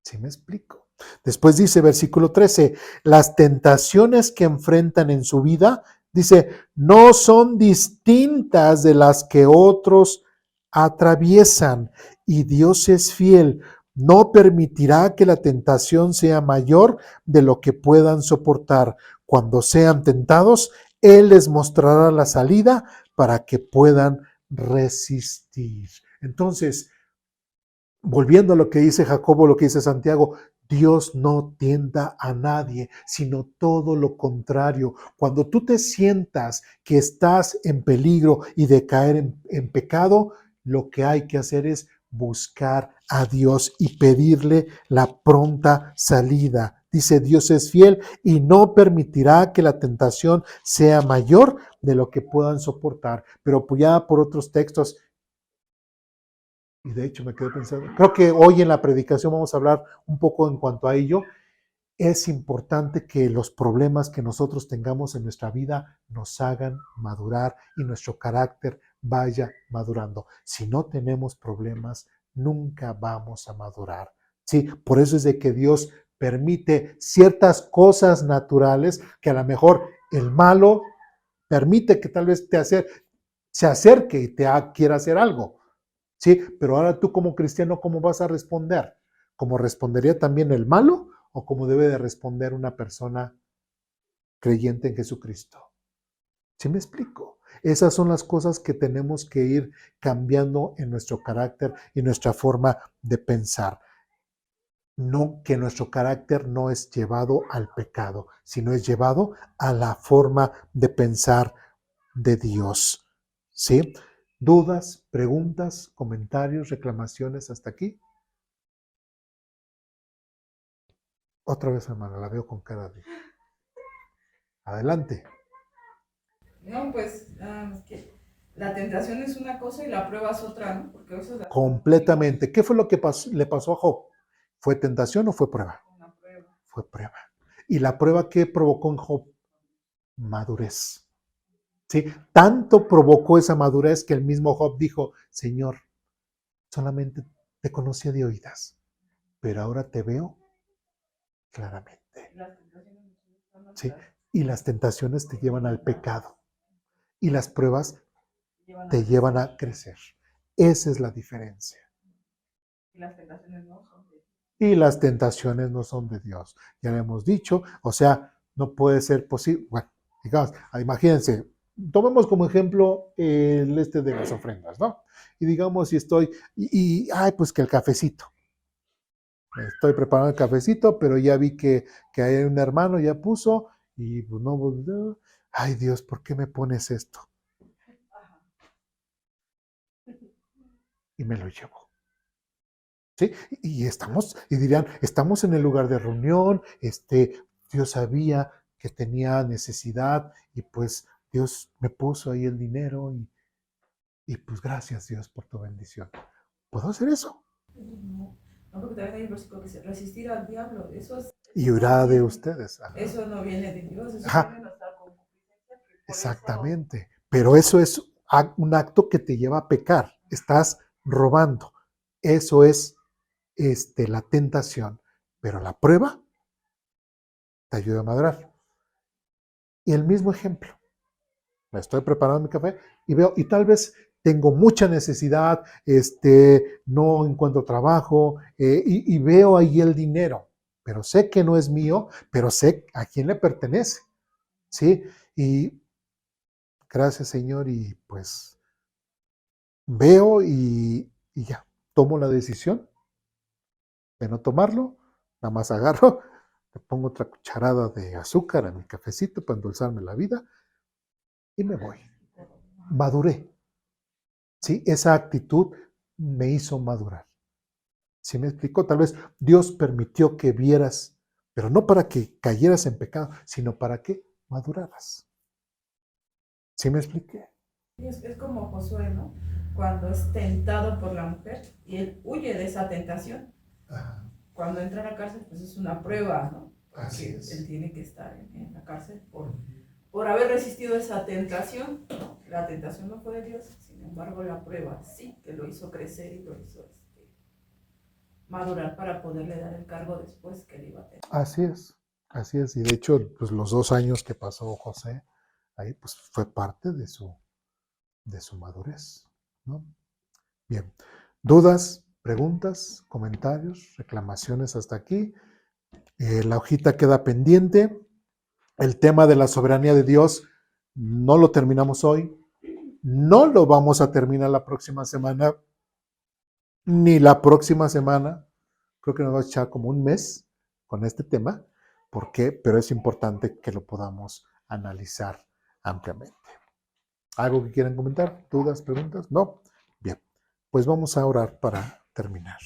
S1: ¿Sí me explico? Después dice, versículo 13, las tentaciones que enfrentan en su vida, dice, no son distintas de las que otros atraviesan, y Dios es fiel. No permitirá que la tentación sea mayor de lo que puedan soportar. Cuando sean tentados, Él les mostrará la salida para que puedan resistir. Entonces, volviendo a lo que dice Jacobo, lo que dice Santiago, Dios no tienta a nadie, sino todo lo contrario. Cuando tú te sientas que estás en peligro y de caer en pecado, lo que hay que hacer es buscar a Dios y pedirle la pronta salida. Dice, Dios es fiel y no permitirá que la tentación sea mayor de lo que puedan soportar. Pero apoyada por otros textos, y de hecho me quedé pensando, creo que hoy en la predicación vamos a hablar un poco en cuanto a ello. Es importante que los problemas que nosotros tengamos en nuestra vida nos hagan madurar y nuestro carácter vaya madurando. Si no tenemos problemas, nunca vamos a madurar. Sí, por eso es de que Dios permite ciertas cosas naturales que a lo mejor el malo permite que tal vez se acerque y quiera hacer algo. Sí, pero ahora tú como cristiano, ¿cómo vas a responder? ¿Cómo respondería también el malo o cómo debe de responder una persona creyente en Jesucristo? ¿Sí me explico? Esas son las cosas que tenemos que ir cambiando en nuestro carácter y nuestra forma de pensar. No, que nuestro carácter no es llevado al pecado, sino es llevado a la forma de pensar de Dios. ¿Sí? ¿Dudas, preguntas, comentarios, reclamaciones hasta aquí? Otra vez, hermana, la veo con cara de... Adelante.
S5: No, pues es que la tentación es una cosa y la prueba es otra, ¿no? Porque eso es
S1: Completamente. ¿Qué fue lo que le pasó a Job? ¿Fue tentación o fue prueba?
S5: una prueba.
S1: Fue prueba. ¿Y la prueba qué provocó en Job? Madurez. ¿Sí? Tanto provocó esa madurez que el mismo Job dijo, Señor, solamente te conocía de oídas, pero ahora te veo claramente.
S5: Las tentaciones son
S1: ¿Sí?
S5: otras,
S1: Y las tentaciones te llevan al pecado. Y las pruebas
S5: llevan
S1: te llevan a crecer. Esa es la diferencia.
S5: y las tentaciones no son de
S1: Y las tentaciones no son de Dios. Ya lo hemos dicho, o sea, no puede ser posible. Bueno, digamos, imagínense, tomemos como ejemplo el de las ofrendas, ¿no? Y digamos, si estoy, ay, pues que el cafecito. Estoy preparando el cafecito, pero ya vi que hay un hermano ya puso, y pues no, ay Dios, ¿por qué me pones esto? Y me lo llevo. ¿Sí? Y dirían, estamos en el lugar de reunión, Dios sabía que tenía necesidad y pues Dios me puso ahí el dinero y pues gracias Dios por tu bendición. ¿Puedo hacer eso?
S5: no, no, porque también hay un versículo que dice resistir al diablo, eso es,
S1: Y huirá de ustedes. Ajá.
S5: eso no viene de Dios, eso
S1: Ajá.
S5: viene de nuestra concupiscencia, que por
S1: Exactamente. Pero eso es un acto que te lleva a pecar. Estás robando. Eso es la tentación. Pero la prueba te ayuda a madurar. Y el mismo ejemplo. Me estoy preparando mi café y veo, y tal vez tengo mucha necesidad, no encuentro trabajo, y veo ahí el dinero, pero sé que no es mío, pero sé a quién le pertenece, ¿sí? Y gracias, Señor, y pues veo y ya, tomo la decisión de no tomarlo, nada más agarro, le pongo otra cucharada de azúcar a mi cafecito para endulzarme la vida y me voy. Maduré. ¿Sí? Esa actitud me hizo madurar. ¿Sí me explico? Tal vez Dios permitió que vieras, pero no para que cayeras en pecado, sino para que maduraras. ¿Sí me expliqué?
S5: es como Josué, ¿no? Cuando es tentado por la mujer y él huye de esa tentación.
S3: Ajá,
S5: Cuando entra a la cárcel, pues es una prueba, ¿no?
S3: así
S5: Porque
S3: es.
S5: él tiene que estar en la cárcel por haber resistido esa tentación, ¿no? La tentación no fue de Dios, sin embargo la prueba sí, que lo hizo crecer y lo hizo madurar para poderle dar el cargo después que él iba a tener.
S1: Así es, así es. Y de hecho, pues los 2 años que pasó José ahí, pues fue parte de su madurez, ¿no? Bien. ¿Dudas, preguntas, comentarios, reclamaciones hasta aquí? La hojita queda pendiente. El tema de la soberanía de Dios no lo terminamos hoy. No lo vamos a terminar la próxima semana ni la próxima semana. Creo que nos va a echar como un mes con este tema. ¿Por qué? Pero es importante que lo podamos analizar ampliamente. ¿Algo que quieran comentar? ¿Dudas, preguntas? No. Bien, pues vamos a orar para terminar.